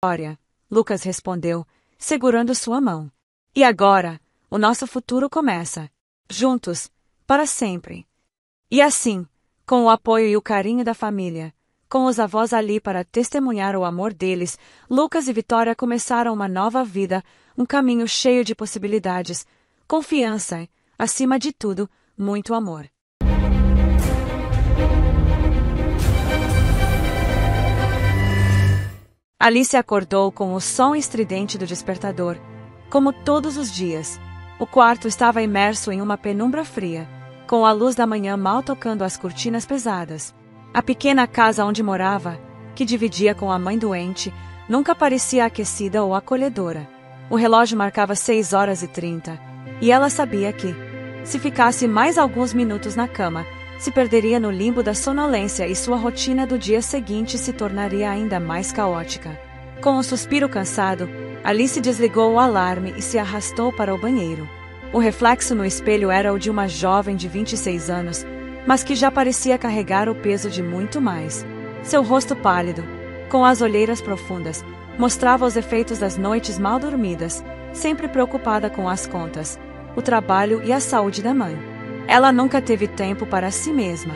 Vitória, Lucas respondeu, segurando sua mão. E agora, o nosso futuro começa. Juntos, para sempre. E assim, com o apoio e o carinho da família, com os avós ali para testemunhar o amor deles, Lucas e Vitória começaram uma nova vida, um caminho cheio de possibilidades, confiança e, acima de tudo, muito amor. Alice acordou com o som estridente do despertador. Como todos os dias, o quarto estava imerso em uma penumbra fria, com a luz da manhã mal tocando as cortinas pesadas. A pequena casa onde morava, que dividia com a mãe doente, nunca parecia aquecida ou acolhedora. O relógio marcava 6h30, e ela sabia que, se ficasse mais alguns minutos na cama, se perderia no limbo da sonolência e sua rotina do dia seguinte se tornaria ainda mais caótica. Com um suspiro cansado, Alice desligou o alarme e se arrastou para o banheiro. O reflexo no espelho era o de uma jovem de 26 anos, mas que já parecia carregar o peso de muito mais. Seu rosto pálido, com as olheiras profundas, mostrava os efeitos das noites mal dormidas, sempre preocupada com as contas, o trabalho e a saúde da mãe. Ela nunca teve tempo para si mesma.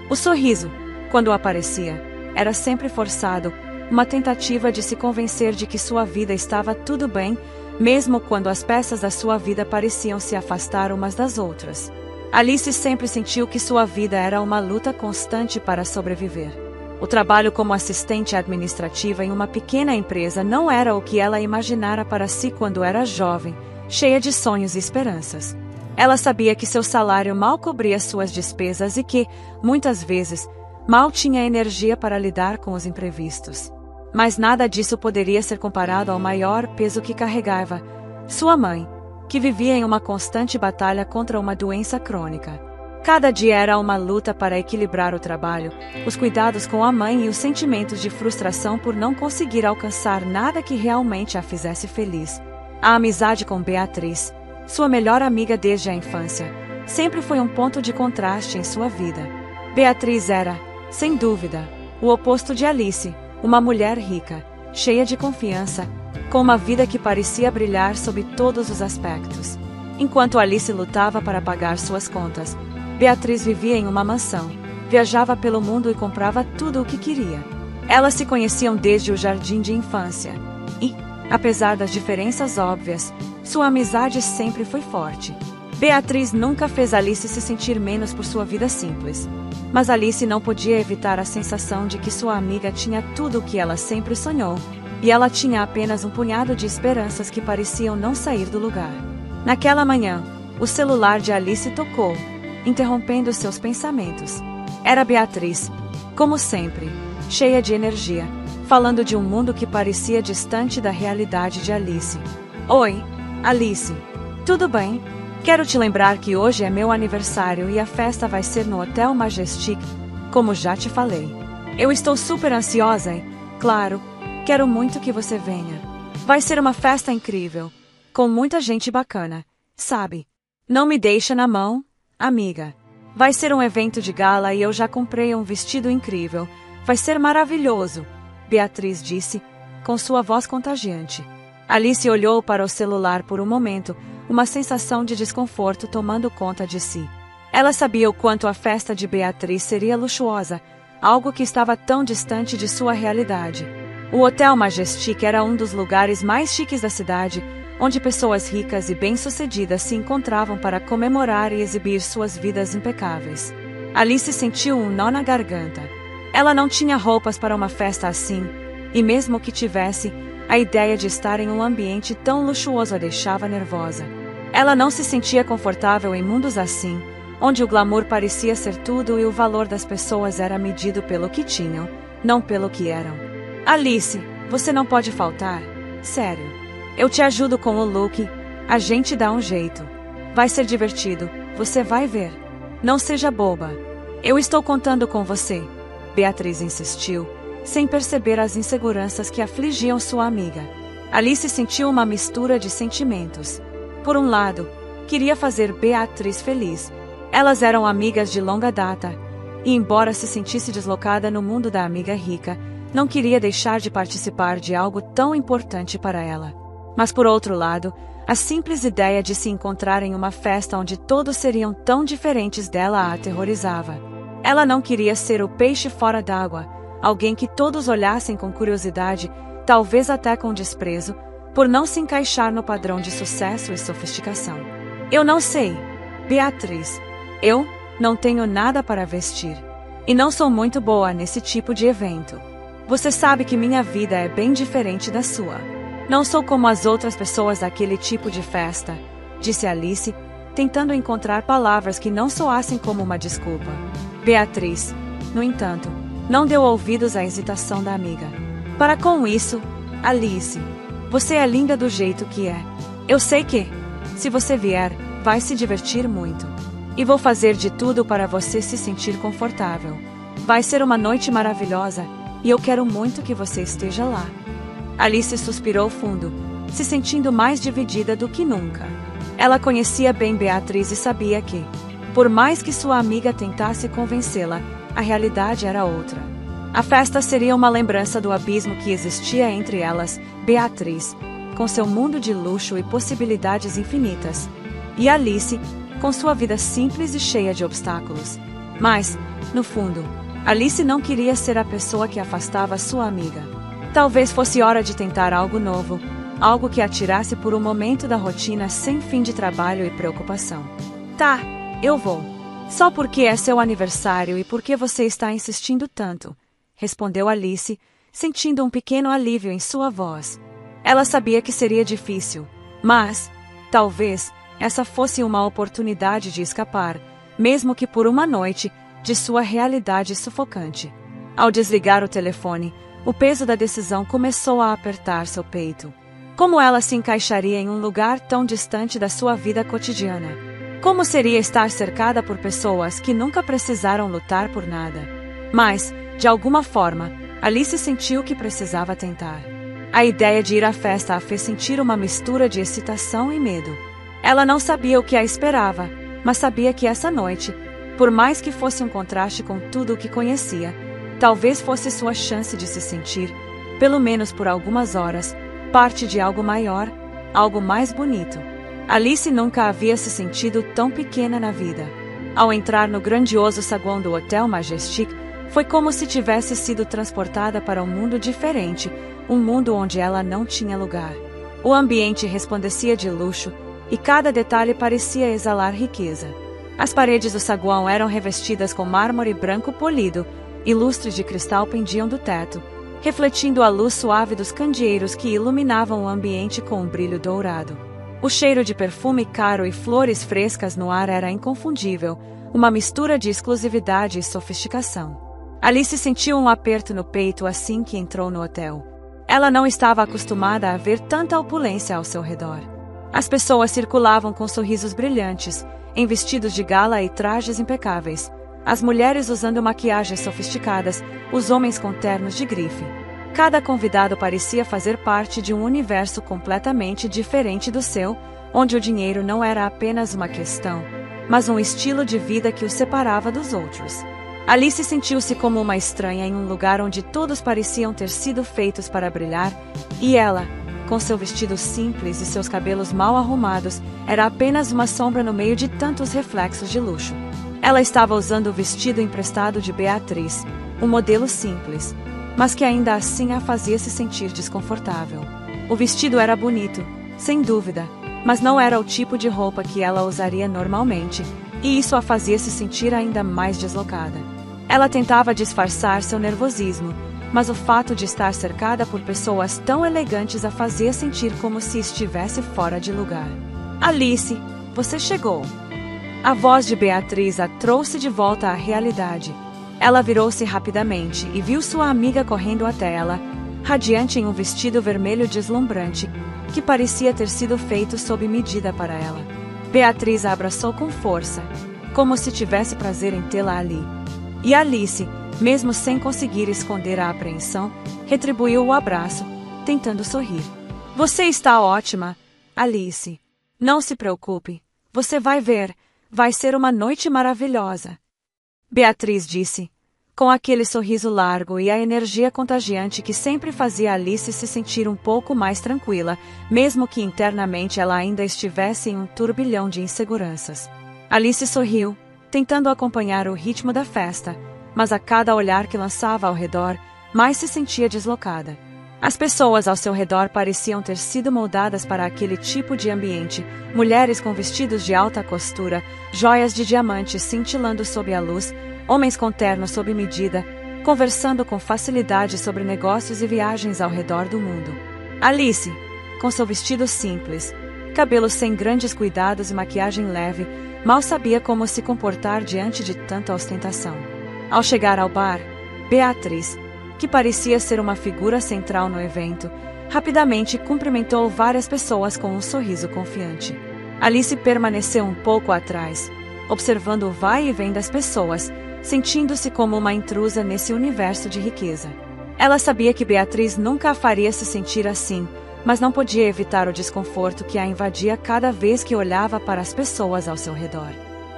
O sorriso, quando aparecia, era sempre forçado, uma tentativa de se convencer de que sua vida estava tudo bem, mesmo quando as peças da sua vida pareciam se afastar umas das outras. Alice sempre sentiu que sua vida era uma luta constante para sobreviver. O trabalho como assistente administrativa em uma pequena empresa não era o que ela imaginara para si quando era jovem, cheia de sonhos e esperanças. Ela sabia que seu salário mal cobria suas despesas e que, muitas vezes, mal tinha energia para lidar com os imprevistos. Mas nada disso poderia ser comparado ao maior peso que carregava sua mãe, que vivia em uma constante batalha contra uma doença crônica. Cada dia era uma luta para equilibrar o trabalho, os cuidados com a mãe e os sentimentos de frustração por não conseguir alcançar nada que realmente a fizesse feliz. A amizade com Beatriz, sua melhor amiga desde a infância, sempre foi um ponto de contraste em sua vida. Beatriz era, sem dúvida, o oposto de Alice, uma mulher rica, cheia de confiança, com uma vida que parecia brilhar sob todos os aspectos. Enquanto Alice lutava para pagar suas contas, Beatriz vivia em uma mansão, viajava pelo mundo e comprava tudo o que queria. Elas se conheciam desde o jardim de infância e, apesar das diferenças óbvias, sua amizade sempre foi forte. Beatriz nunca fez Alice se sentir menos por sua vida simples. Mas Alice não podia evitar a sensação de que sua amiga tinha tudo o que ela sempre sonhou, e ela tinha apenas um punhado de esperanças que pareciam não sair do lugar. Naquela manhã, o celular de Alice tocou, interrompendo seus pensamentos. Era Beatriz, como sempre, cheia de energia, falando de um mundo que parecia distante da realidade de Alice. Oi, Alice. Tudo bem? Quero te lembrar que hoje é meu aniversário e a festa vai ser no Hotel Majestic, como já te falei. Eu estou super ansiosa e, claro, quero muito que você venha. Vai ser uma festa incrível, com muita gente bacana, sabe? Não me deixa na mão, amiga. Vai ser um evento de gala e eu já comprei um vestido incrível. Vai ser maravilhoso, Beatriz disse, com sua voz contagiante. Alice olhou para o celular por um momento, uma sensação de desconforto tomando conta de si. Ela sabia o quanto a festa de Beatriz seria luxuosa, algo que estava tão distante de sua realidade. O Hotel Majestic era um dos lugares mais chiques da cidade, onde pessoas ricas e bem-sucedidas se encontravam para comemorar e exibir suas vidas impecáveis. Alice sentiu um nó na garganta. Ela não tinha roupas para uma festa assim, e mesmo que tivesse, a ideia de estar em um ambiente tão luxuoso a deixava nervosa. Ela não se sentia confortável em mundos assim, onde o glamour parecia ser tudo e o valor das pessoas era medido pelo que tinham, não pelo que eram. Alice, você não pode faltar. Sério. Eu te ajudo com o look, a gente dá um jeito. Vai ser divertido, você vai ver. Não seja boba. Eu estou contando com você, Beatriz insistiu, sem perceber as inseguranças que afligiam sua amiga. Alice sentiu uma mistura de sentimentos. Por um lado, queria fazer Beatriz feliz. Elas eram amigas de longa data, e embora se sentisse deslocada no mundo da amiga rica, Não queria deixar de participar de algo tão importante para ela. Mas por outro lado, a simples ideia de se encontrar em uma festa onde todos seriam tão diferentes dela a aterrorizava. Ela não queria ser o peixe fora d'água, alguém que todos olhassem com curiosidade, talvez até com desprezo, por não se encaixar no padrão de sucesso e sofisticação. Eu não sei, Beatriz. Eu não tenho nada para vestir. E não sou muito boa nesse tipo de evento. Você sabe que minha vida é bem diferente da sua. Não sou como as outras pessoas daquele tipo de festa, disse Alice, tentando encontrar palavras que não soassem como uma desculpa. Beatriz, no entanto, não deu ouvidos à hesitação da amiga. Para com isso, Alice. Você é linda do jeito que é. Eu sei que, se você vier, vai se divertir muito. E vou fazer de tudo para você se sentir confortável. Vai ser uma noite maravilhosa, e eu quero muito que você esteja lá. Alice suspirou fundo, se sentindo mais dividida do que nunca. Ela conhecia bem Beatriz e sabia que, por mais que sua amiga tentasse convencê-la, a realidade era outra. A festa seria uma lembrança do abismo que existia entre elas, Beatriz, com seu mundo de luxo e possibilidades infinitas, e Alice, com sua vida simples e cheia de obstáculos. Mas, no fundo, Alice não queria ser a pessoa que afastava sua amiga. Talvez fosse hora de tentar algo novo, algo que a tirasse por um momento da rotina sem fim de trabalho e preocupação. Tá, eu vou. Só porque é seu aniversário e porque você está insistindo tanto, respondeu Alice, sentindo um pequeno alívio em sua voz. Ela sabia que seria difícil, mas, talvez, essa fosse uma oportunidade de escapar, mesmo que por uma noite, de sua realidade sufocante. Ao desligar o telefone, o peso da decisão começou a apertar seu peito. Como ela se encaixaria em um lugar tão distante da sua vida cotidiana? Como seria estar cercada por pessoas que nunca precisaram lutar por nada? Mas, de alguma forma, Alice sentiu que precisava tentar. A ideia de ir à festa a fez sentir uma mistura de excitação e medo. Ela não sabia o que a esperava, mas sabia que essa noite, por mais que fosse um contraste com tudo o que conhecia, talvez fosse sua chance de se sentir, pelo menos por algumas horas, parte de algo maior, algo mais bonito. Alice nunca havia se sentido tão pequena na vida. Ao entrar no grandioso saguão do Hotel Majestic, foi como se tivesse sido transportada para um mundo diferente, um mundo onde ela não tinha lugar. O ambiente resplandecia de luxo, e cada detalhe parecia exalar riqueza. As paredes do saguão eram revestidas com mármore branco polido, e lustres de cristal pendiam do teto, refletindo a luz suave dos candeeiros que iluminavam o ambiente com um brilho dourado. O cheiro de perfume caro e flores frescas no ar era inconfundível, uma mistura de exclusividade e sofisticação. Alice sentiu um aperto no peito assim que entrou no hotel. Ela não estava acostumada a ver tanta opulência ao seu redor. As pessoas circulavam com sorrisos brilhantes, em vestidos de gala e trajes impecáveis. As mulheres usando maquiagens sofisticadas, os homens com ternos de grife. Cada convidado parecia fazer parte de um universo completamente diferente do seu, onde o dinheiro não era apenas uma questão, mas um estilo de vida que os separava dos outros. Alice sentiu-se como uma estranha em um lugar onde todos pareciam ter sido feitos para brilhar, e ela, com seu vestido simples e seus cabelos mal arrumados, era apenas uma sombra no meio de tantos reflexos de luxo. Ela estava usando o vestido emprestado de Beatriz, um modelo simples, mas que ainda assim a fazia se sentir desconfortável. O vestido era bonito, sem dúvida, mas não era o tipo de roupa que ela usaria normalmente, e isso a fazia se sentir ainda mais deslocada. Ela tentava disfarçar seu nervosismo, mas o fato de estar cercada por pessoas tão elegantes a fazia sentir como se estivesse fora de lugar. Alice, você chegou. A voz de Beatriz a trouxe de volta à realidade. Ela virou-se rapidamente e viu sua amiga correndo até ela, radiante em um vestido vermelho deslumbrante, que parecia ter sido feito sob medida para ela. Beatriz a abraçou com força, como se tivesse prazer em tê-la ali. E Alice, mesmo sem conseguir esconder a apreensão, retribuiu o abraço, tentando sorrir. Você está ótima, Alice. Não se preocupe, você vai ver, vai ser uma noite maravilhosa. Beatriz disse, com aquele sorriso largo e a energia contagiante que sempre fazia Alice se sentir um pouco mais tranquila, mesmo que internamente ela ainda estivesse em um turbilhão de inseguranças. Alice sorriu, tentando acompanhar o ritmo da festa, mas a cada olhar que lançava ao redor, mais se sentia deslocada. As pessoas ao seu redor pareciam ter sido moldadas para aquele tipo de ambiente, mulheres com vestidos de alta costura, joias de diamante cintilando sob a luz, homens com ternos sob medida, conversando com facilidade sobre negócios e viagens ao redor do mundo. Alice, com seu vestido simples, cabelo sem grandes cuidados e maquiagem leve, mal sabia como se comportar diante de tanta ostentação. Ao chegar ao bar, Beatriz, que parecia ser uma figura central no evento, rapidamente cumprimentou várias pessoas com um sorriso confiante. Alice permaneceu um pouco atrás, observando o vai e vem das pessoas, sentindo-se como uma intrusa nesse universo de riqueza. Ela sabia que Beatriz nunca a faria se sentir assim, mas não podia evitar o desconforto que a invadia cada vez que olhava para as pessoas ao seu redor.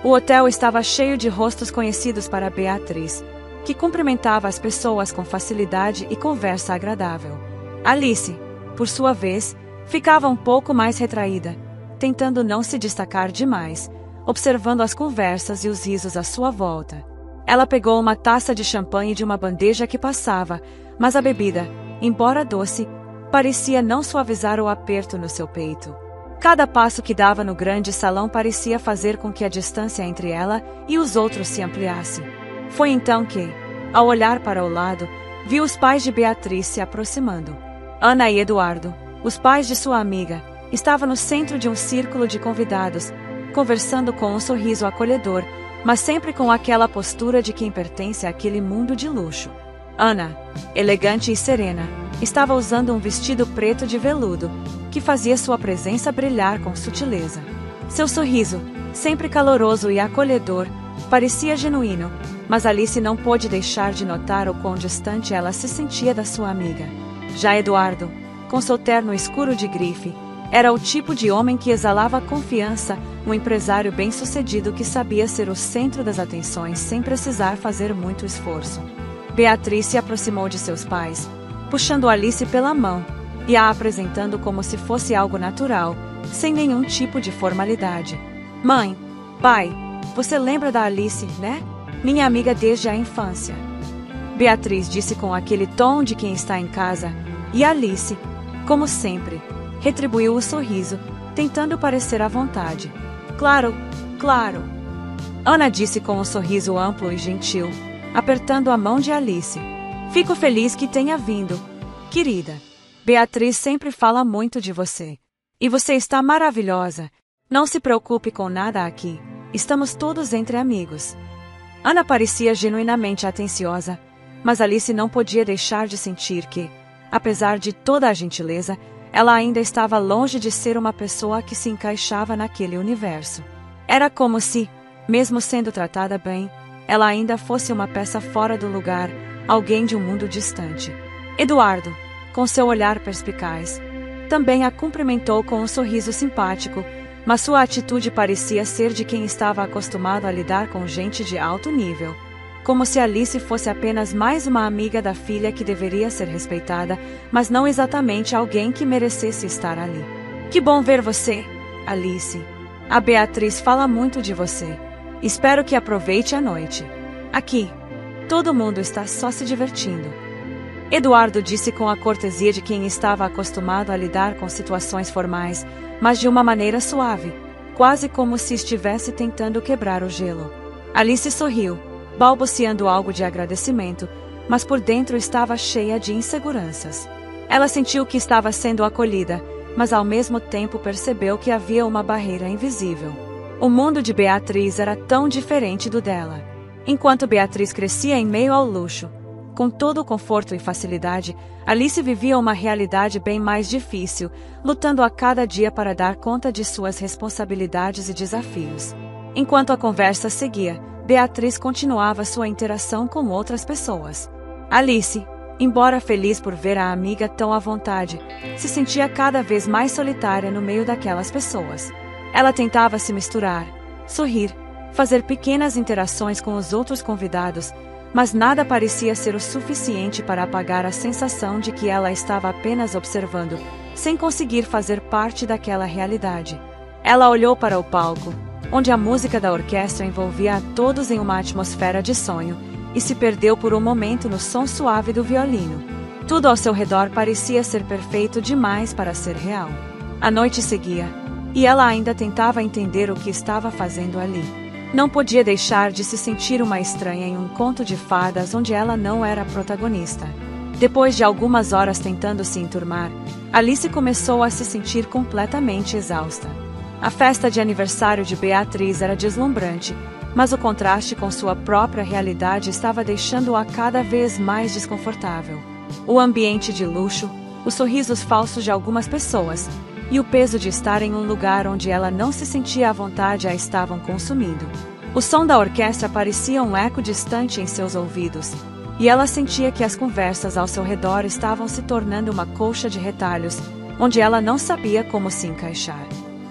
O hotel estava cheio de rostos conhecidos para Beatriz, que cumprimentava as pessoas com facilidade e conversa agradável. Alice, por sua vez, ficava um pouco mais retraída, tentando não se destacar demais, observando as conversas e os risos à sua volta. Ela pegou uma taça de champanhe de uma bandeja que passava, mas a bebida, embora doce, parecia não suavizar o aperto no seu peito. Cada passo que dava no grande salão parecia fazer com que a distância entre ela e os outros se ampliasse. Foi então que, ao olhar para o lado, viu os pais de Beatriz se aproximando. Ana e Eduardo, os pais de sua amiga, estavam no centro de um círculo de convidados, conversando com um sorriso acolhedor, mas sempre com aquela postura de quem pertence àquele mundo de luxo. Ana, elegante e serena, estava usando um vestido preto de veludo, que fazia sua presença brilhar com sutileza. Seu sorriso, sempre caloroso e acolhedor, parecia genuíno, mas Alice não pôde deixar de notar o quão distante ela se sentia da sua amiga. Já Eduardo, com seu terno escuro de grife, era o tipo de homem que exalava confiança, um empresário bem-sucedido que sabia ser o centro das atenções sem precisar fazer muito esforço. Beatriz se aproximou de seus pais, puxando Alice pela mão e a apresentando como se fosse algo natural, sem nenhum tipo de formalidade. Mãe, pai, você lembra da Alice, né? Minha amiga desde a infância. Beatriz disse com aquele tom de quem está em casa, e Alice, como sempre, retribuiu o sorriso, tentando parecer à vontade. Claro, claro. Ana disse com um sorriso amplo e gentil, apertando a mão de Alice. Fico feliz que tenha vindo, querida. Beatriz sempre fala muito de você. E você está maravilhosa. Não se preocupe com nada aqui. Estamos todos entre amigos. Ana parecia genuinamente atenciosa, mas Alice não podia deixar de sentir que, apesar de toda a gentileza, ela ainda estava longe de ser uma pessoa que se encaixava naquele universo. Era como se, mesmo sendo tratada bem, ela ainda fosse uma peça fora do lugar, alguém de um mundo distante. Eduardo, com seu olhar perspicaz, também a cumprimentou com um sorriso simpático, mas sua atitude parecia ser de quem estava acostumado a lidar com gente de alto nível, como se Alice fosse apenas mais uma amiga da filha que deveria ser respeitada, mas não exatamente alguém que merecesse estar ali. Que bom ver você, Alice. A Beatriz fala muito de você. Espero que aproveite a noite. Aqui, todo mundo está só se divertindo. Eduardo disse com a cortesia de quem estava acostumado a lidar com situações formais, mas de uma maneira suave, quase como se estivesse tentando quebrar o gelo. Alice sorriu, balbuciando algo de agradecimento, mas por dentro estava cheia de inseguranças. Ela sentiu que estava sendo acolhida, mas ao mesmo tempo percebeu que havia uma barreira invisível. O mundo de Beatriz era tão diferente do dela. Enquanto Beatriz crescia em meio ao luxo, com todo o conforto e facilidade, Alice vivia uma realidade bem mais difícil, lutando a cada dia para dar conta de suas responsabilidades e desafios. Enquanto a conversa seguia, Beatriz continuava sua interação com outras pessoas. Alice, embora feliz por ver a amiga tão à vontade, se sentia cada vez mais solitária no meio daquelas pessoas. Ela tentava se misturar, sorrir, fazer pequenas interações com os outros convidados, mas nada parecia ser o suficiente para apagar a sensação de que ela estava apenas observando, sem conseguir fazer parte daquela realidade. Ela olhou para o palco, onde a música da orquestra envolvia a todos em uma atmosfera de sonho, e se perdeu por um momento no som suave do violino. Tudo ao seu redor parecia ser perfeito demais para ser real. A noite seguia, e ela ainda tentava entender o que estava fazendo ali. Não podia deixar de se sentir uma estranha em um conto de fadas onde ela não era a protagonista. Depois de algumas horas tentando se enturmar, Alice começou a se sentir completamente exausta. A festa de aniversário de Beatriz era deslumbrante, mas o contraste com sua própria realidade estava deixando-a cada vez mais desconfortável. O ambiente de luxo, os sorrisos falsos de algumas pessoas e o peso de estar em um lugar onde ela não se sentia à vontade a estavam consumindo. O som da orquestra parecia um eco distante em seus ouvidos, e ela sentia que as conversas ao seu redor estavam se tornando uma colcha de retalhos, onde ela não sabia como se encaixar.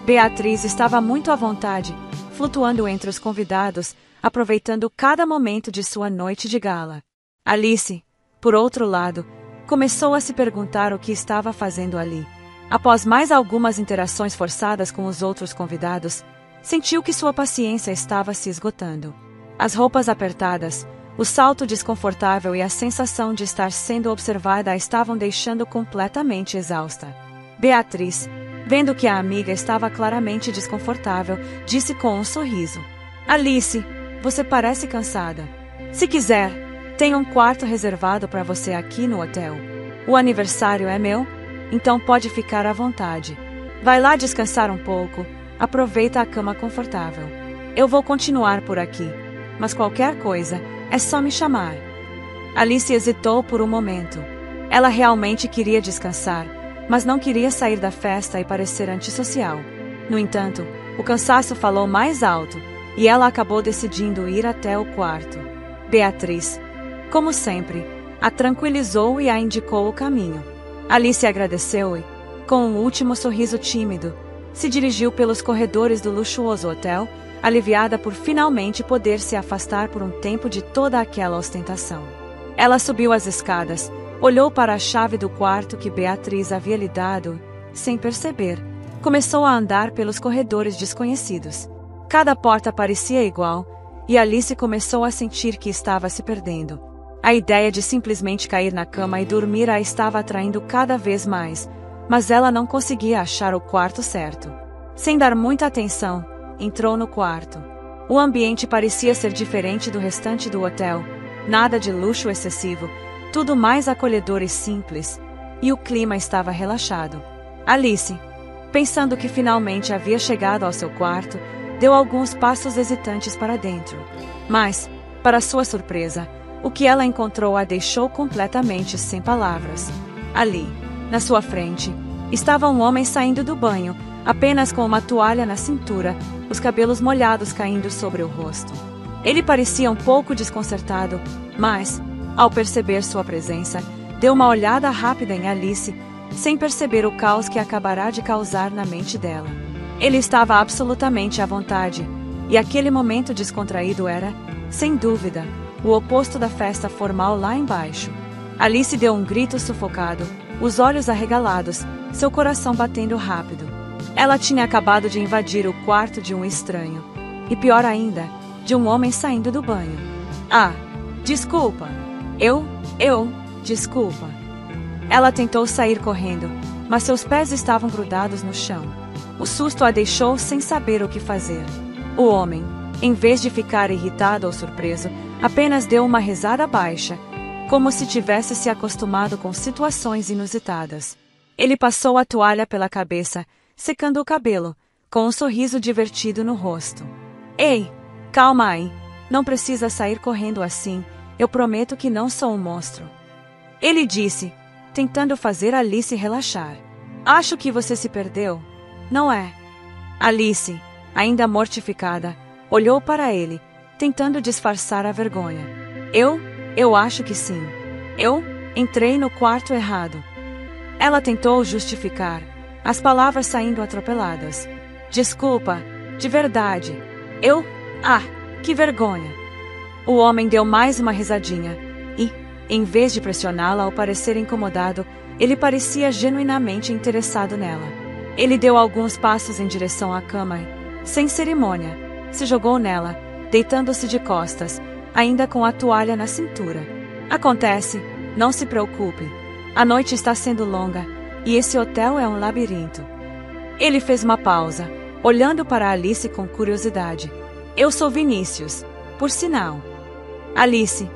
Beatriz estava muito à vontade, flutuando entre os convidados, aproveitando cada momento de sua noite de gala. Alice, por outro lado, começou a se perguntar o que estava fazendo ali. Após mais algumas interações forçadas com os outros convidados, sentiu que sua paciência estava se esgotando. As roupas apertadas, o salto desconfortável e a sensação de estar sendo observada a estavam deixando completamente exausta. Beatriz, vendo que a amiga estava claramente desconfortável, disse com um sorriso: "Alice, você parece cansada. Se quiser, tem um quarto reservado para você aqui no hotel. O aniversário é meu, então pode ficar à vontade. Vai lá descansar um pouco, aproveita a cama confortável. Eu vou continuar por aqui, mas qualquer coisa, é só me chamar." Alice hesitou por um momento. Ela realmente queria descansar, mas não queria sair da festa e parecer antissocial. No entanto, o cansaço falou mais alto, e ela acabou decidindo ir até o quarto. Beatriz, como sempre, a tranquilizou e a indicou o caminho. Alice agradeceu e, com um último sorriso tímido, se dirigiu pelos corredores do luxuoso hotel, aliviada por finalmente poder se afastar por um tempo de toda aquela ostentação. Ela subiu as escadas, olhou para a chave do quarto que Beatriz havia lhe dado, sem perceber, começou a andar pelos corredores desconhecidos. Cada porta parecia igual, e Alice começou a sentir que estava se perdendo. A ideia de simplesmente cair na cama e dormir a estava atraindo cada vez mais, mas ela não conseguia achar o quarto certo. Sem dar muita atenção, entrou no quarto. O ambiente parecia ser diferente do restante do hotel, nada de luxo excessivo, tudo mais acolhedor e simples, e o clima estava relaxado. Alice, pensando que finalmente havia chegado ao seu quarto, deu alguns passos hesitantes para dentro. Mas, para sua surpresa, o que ela encontrou a deixou completamente sem palavras. Ali, na sua frente, estava um homem saindo do banho, apenas com uma toalha na cintura, os cabelos molhados caindo sobre o rosto. Ele parecia um pouco desconcertado, mas, ao perceber sua presença, deu uma olhada rápida em Alice, sem perceber o caos que acabará de causar na mente dela. Ele estava absolutamente à vontade, e aquele momento descontraído era, sem dúvida, o oposto da festa formal lá embaixo. Alice deu um grito sufocado, os olhos arregalados, seu coração batendo rápido. Ela tinha acabado de invadir o quarto de um estranho, e pior ainda, de um homem saindo do banho. "Ah, desculpa. Desculpa." Ela tentou sair correndo, mas seus pés estavam grudados no chão. O susto a deixou sem saber o que fazer. O homem, em vez de ficar irritado ou surpreso, apenas deu uma risada baixa, como se tivesse se acostumado com situações inusitadas. Ele passou a toalha pela cabeça, secando o cabelo, com um sorriso divertido no rosto. "Ei, calma aí. Não precisa sair correndo assim. Eu prometo que não sou um monstro." Ele disse, tentando fazer Alice relaxar. "Acho que você se perdeu, não é?" Alice, ainda mortificada, olhou para ele, tentando disfarçar a vergonha. Eu acho que sim. Eu entrei no quarto errado." Ela tentou justificar, as palavras saindo atropeladas. "Desculpa, de verdade. Que vergonha." O homem deu mais uma risadinha e, em vez de pressioná-la ao parecer incomodado, ele parecia genuinamente interessado nela. Ele deu alguns passos em direção à cama e, sem cerimônia, se jogou nela, deitando-se de costas, ainda com a toalha na cintura. Acontece, não se preocupe. A noite está sendo longa e esse hotel é um labirinto. Ele fez uma pausa, olhando para Alice com curiosidade. Eu sou Vinícius, por sinal. Alice,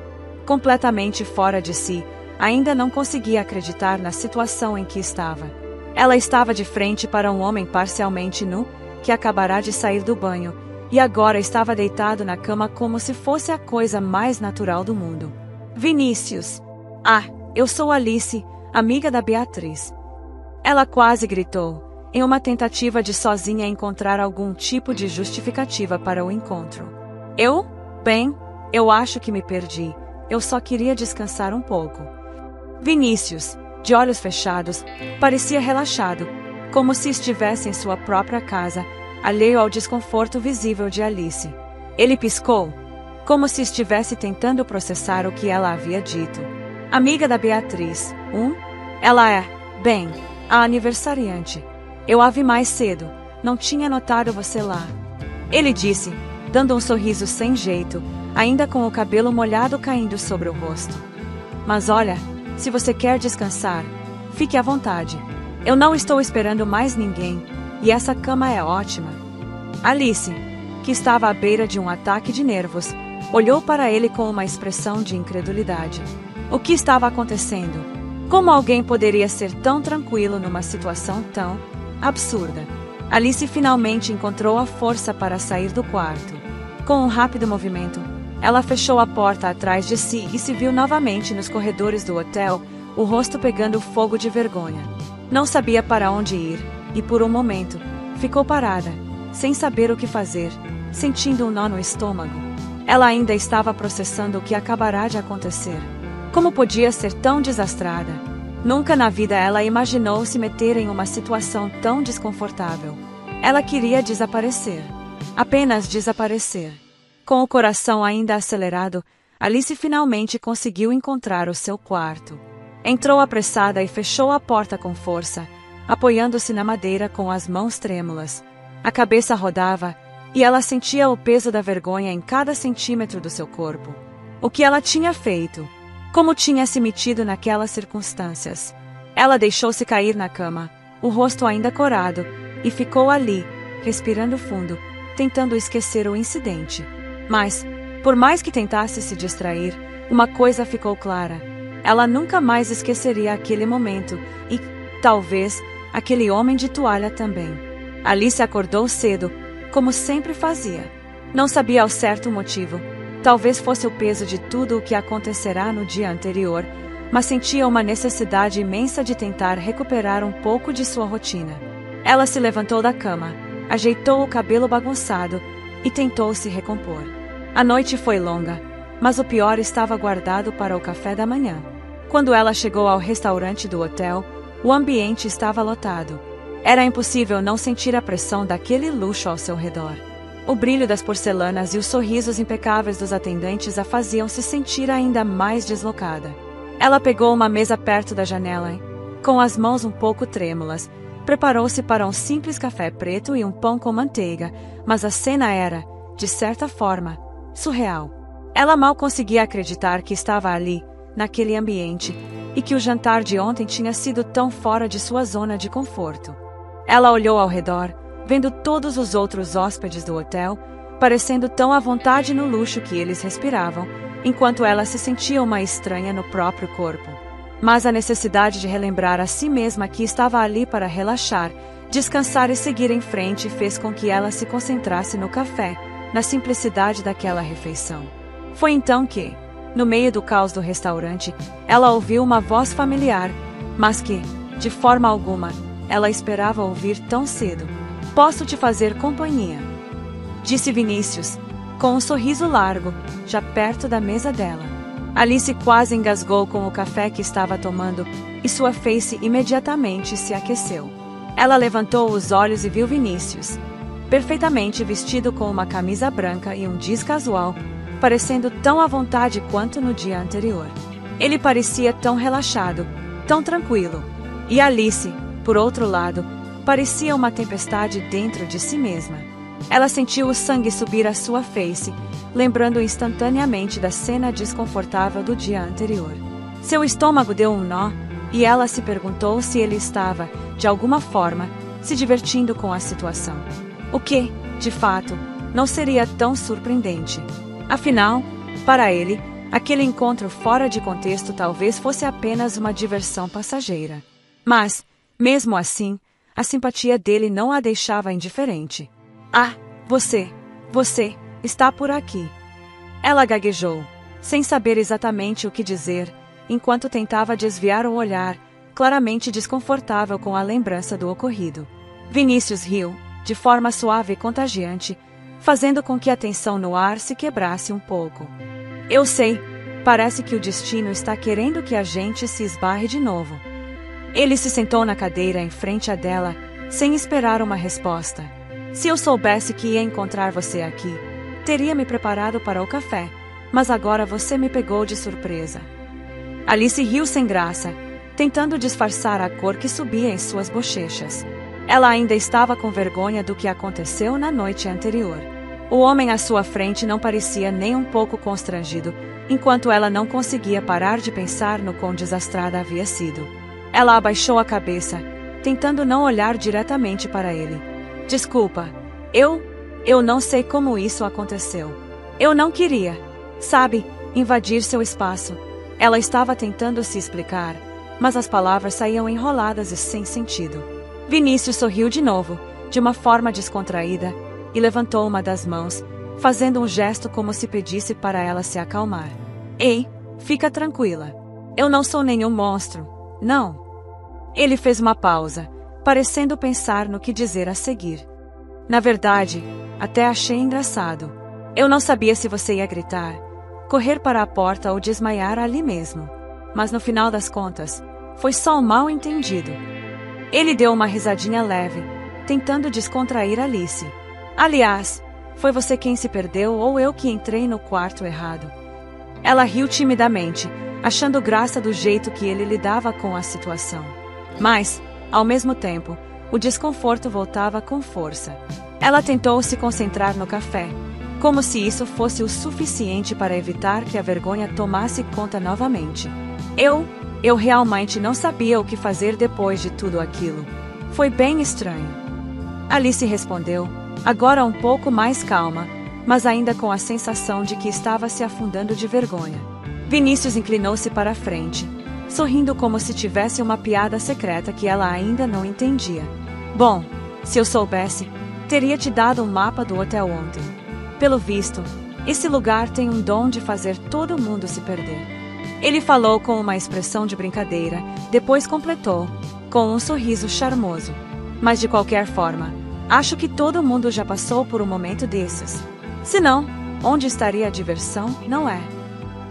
completamente fora de si, ainda não conseguia acreditar na situação em que estava. Ela estava de frente para um homem parcialmente nu, que acabara de sair do banho, e agora estava deitado na cama como se fosse a coisa mais natural do mundo. Vinícius! Ah, eu sou Alice, amiga da Beatriz. Ela quase gritou, em uma tentativa de sozinha encontrar algum tipo de justificativa para o encontro. Bem, eu acho que me perdi. Eu só queria descansar um pouco. Vinícius, de olhos fechados, parecia relaxado, como se estivesse em sua própria casa, alheio ao desconforto visível de Alice. Ele piscou, como se estivesse tentando processar o que ela havia dito. Amiga da Beatriz, Ela é, bem, a aniversariante. Eu a vi mais cedo, não tinha notado você lá. Ele disse, dando um sorriso sem jeito, ainda com o cabelo molhado caindo sobre o rosto. Mas olha, se você quer descansar, fique à vontade. Eu não estou esperando mais ninguém, e essa cama é ótima. Alice, que estava à beira de um ataque de nervos, olhou para ele com uma expressão de incredulidade. O que estava acontecendo? Como alguém poderia ser tão tranquilo numa situação tão absurda? Alice finalmente encontrou a força para sair do quarto. Com um rápido movimento, ela fechou a porta atrás de si e se viu novamente nos corredores do hotel, o rosto pegando fogo de vergonha. Não sabia para onde ir, e por um momento, ficou parada, sem saber o que fazer, sentindo um nó no estômago. Ela ainda estava processando o que acabará de acontecer. Como podia ser tão desastrada? Nunca na vida ela imaginou se meter em uma situação tão desconfortável. Ela queria desaparecer. Apenas desaparecer. Com o coração ainda acelerado, Alice finalmente conseguiu encontrar o seu quarto. Entrou apressada e fechou a porta com força, apoiando-se na madeira com as mãos trêmulas. A cabeça rodava, e ela sentia o peso da vergonha em cada centímetro do seu corpo. O que ela tinha feito? Como tinha se metido naquelas circunstâncias? Ela deixou-se cair na cama, o rosto ainda corado, e ficou ali, respirando fundo, tentando esquecer o incidente. Mas, por mais que tentasse se distrair, uma coisa ficou clara. Ela nunca mais esqueceria aquele momento e, talvez, aquele homem de toalha também. Alice acordou cedo, como sempre fazia. Não sabia ao certo o motivo. Talvez fosse o peso de tudo o que acontecerá no dia anterior, mas sentia uma necessidade imensa de tentar recuperar um pouco de sua rotina. Ela se levantou da cama, ajeitou o cabelo bagunçado e tentou se recompor. A noite foi longa, mas o pior estava guardado para o café da manhã. Quando ela chegou ao restaurante do hotel, o ambiente estava lotado. Era impossível não sentir a pressão daquele luxo ao seu redor. O brilho das porcelanas e os sorrisos impecáveis dos atendentes a faziam se sentir ainda mais deslocada. Ela pegou uma mesa perto da janela e, com as mãos um pouco trêmulas, preparou-se para um simples café preto e um pão com manteiga, mas a cena era, de certa forma, surreal. Ela mal conseguia acreditar que estava ali, naquele ambiente, e que o jantar de ontem tinha sido tão fora de sua zona de conforto. Ela olhou ao redor, vendo todos os outros hóspedes do hotel, parecendo tão à vontade no luxo que eles respiravam, enquanto ela se sentia uma estranha no próprio corpo. Mas a necessidade de relembrar a si mesma que estava ali para relaxar, descansar e seguir em frente fez com que ela se concentrasse no café, na simplicidade daquela refeição. Foi então que, no meio do caos do restaurante, ela ouviu uma voz familiar, mas que, de forma alguma, ela esperava ouvir tão cedo. "Posso te fazer companhia?", disse Vinícius, com um sorriso largo, já perto da mesa dela. Alice quase engasgou com o café que estava tomando, e sua face imediatamente se aqueceu. Ela levantou os olhos e viu Vinícius, perfeitamente vestido com uma camisa branca e um jeans casual, parecendo tão à vontade quanto no dia anterior. Ele parecia tão relaxado, tão tranquilo. E Alice, por outro lado, parecia uma tempestade dentro de si mesma. Ela sentiu o sangue subir à sua face, lembrando instantaneamente da cena desconfortável do dia anterior. Seu estômago deu um nó, e ela se perguntou se ele estava, de alguma forma, se divertindo com a situação. O que, de fato, não seria tão surpreendente. Afinal, para ele, aquele encontro fora de contexto talvez fosse apenas uma diversão passageira. Mas, mesmo assim, a simpatia dele não a deixava indiferente. Ah, você está por aqui. Ela gaguejou, sem saber exatamente o que dizer, enquanto tentava desviar o olhar, claramente desconfortável com a lembrança do ocorrido. Vinícius riu, de forma suave e contagiante, fazendo com que a tensão no ar se quebrasse um pouco. Eu sei, parece que o destino está querendo que a gente se esbarre de novo. Ele se sentou na cadeira em frente a dela, sem esperar uma resposta. Se eu soubesse que ia encontrar você aqui, teria me preparado para o café, mas agora você me pegou de surpresa. Alice riu sem graça, tentando disfarçar a cor que subia em suas bochechas. Ela ainda estava com vergonha do que aconteceu na noite anterior. O homem à sua frente não parecia nem um pouco constrangido, enquanto ela não conseguia parar de pensar no quão desastrada havia sido. Ela abaixou a cabeça, tentando não olhar diretamente para ele. Desculpa, eu não sei como isso aconteceu. Eu não queria, sabe, invadir seu espaço. Ela estava tentando se explicar, mas as palavras saíam enroladas e sem sentido. Vinícius sorriu de novo, de uma forma descontraída, e levantou uma das mãos, fazendo um gesto como se pedisse para ela se acalmar. Ei, fica tranquila. Eu não sou nenhum monstro, não. Ele fez uma pausa, parecendo pensar no que dizer a seguir. Na verdade, até achei engraçado. Eu não sabia se você ia gritar, correr para a porta ou desmaiar ali mesmo. Mas no final das contas, foi só um mal-entendido. Ele deu uma risadinha leve, tentando descontrair Alice. Aliás, foi você quem se perdeu ou eu que entrei no quarto errado? Ela riu timidamente, achando graça do jeito que ele lidava com a situação. Mas, ao mesmo tempo, o desconforto voltava com força. Ela tentou se concentrar no café, como se isso fosse o suficiente para evitar que a vergonha tomasse conta novamente. Eu realmente não sabia o que fazer depois de tudo aquilo. Foi bem estranho. Alice respondeu, agora um pouco mais calma, mas ainda com a sensação de que estava se afundando de vergonha. Vinícius inclinou-se para a frente, sorrindo como se tivesse uma piada secreta que ela ainda não entendia. Bom, se eu soubesse, teria te dado um mapa do hotel ontem. Pelo visto, esse lugar tem um dom de fazer todo mundo se perder. Ele falou com uma expressão de brincadeira, depois completou, com um sorriso charmoso. Mas de qualquer forma, acho que todo mundo já passou por um momento desses. Se não, onde estaria a diversão, não é?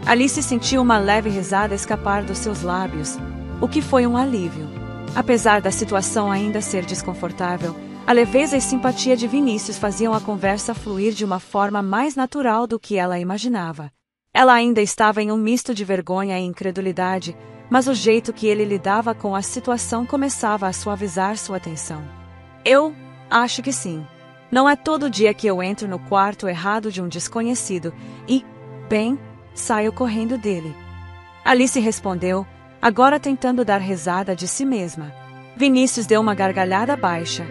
Alice sentiu uma leve risada escapar dos seus lábios, o que foi um alívio. Apesar da situação ainda ser desconfortável, a leveza e simpatia de Vinícius faziam a conversa fluir de uma forma mais natural do que ela imaginava. Ela ainda estava em um misto de vergonha e incredulidade, mas o jeito que ele lidava com a situação começava a suavizar sua tensão. Eu acho que sim. Não é todo dia que eu entro no quarto errado de um desconhecido e, bem, saio correndo dele. Alice respondeu, agora tentando dar risada de si mesma. Vinícius deu uma gargalhada baixa,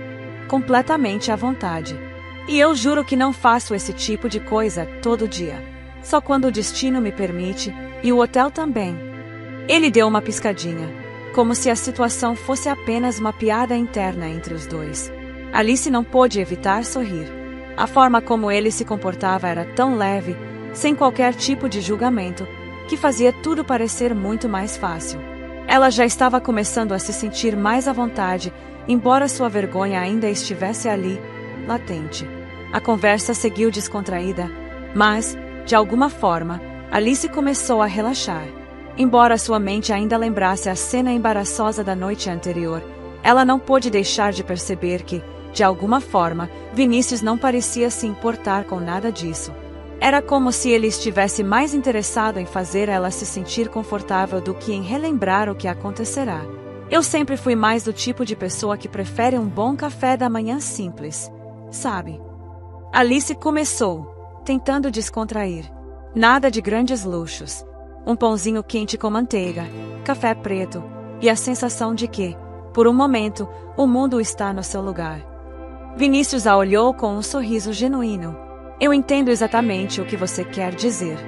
completamente à vontade. E eu juro que não faço esse tipo de coisa todo dia. Só quando o destino me permite, e o hotel também. Ele deu uma piscadinha, como se a situação fosse apenas uma piada interna entre os dois. Alice não pôde evitar sorrir. A forma como ele se comportava era tão leve, sem qualquer tipo de julgamento, que fazia tudo parecer muito mais fácil. Ela já estava começando a se sentir mais à vontade, embora sua vergonha ainda estivesse ali, latente. A conversa seguiu descontraída, mas, de alguma forma, Alice começou a relaxar. Embora sua mente ainda lembrasse a cena embaraçosa da noite anterior, ela não pôde deixar de perceber que, de alguma forma, Vinícius não parecia se importar com nada disso. Era como se ele estivesse mais interessado em fazer ela se sentir confortável do que em relembrar o que acontecerá. Eu sempre fui mais do tipo de pessoa que prefere um bom café da manhã simples, sabe? Alice começou, tentando descontrair. Nada de grandes luxos. Um pãozinho quente com manteiga, café preto, e a sensação de que, por um momento, o mundo está no seu lugar. Vinícius a olhou com um sorriso genuíno. Eu entendo exatamente o que você quer dizer.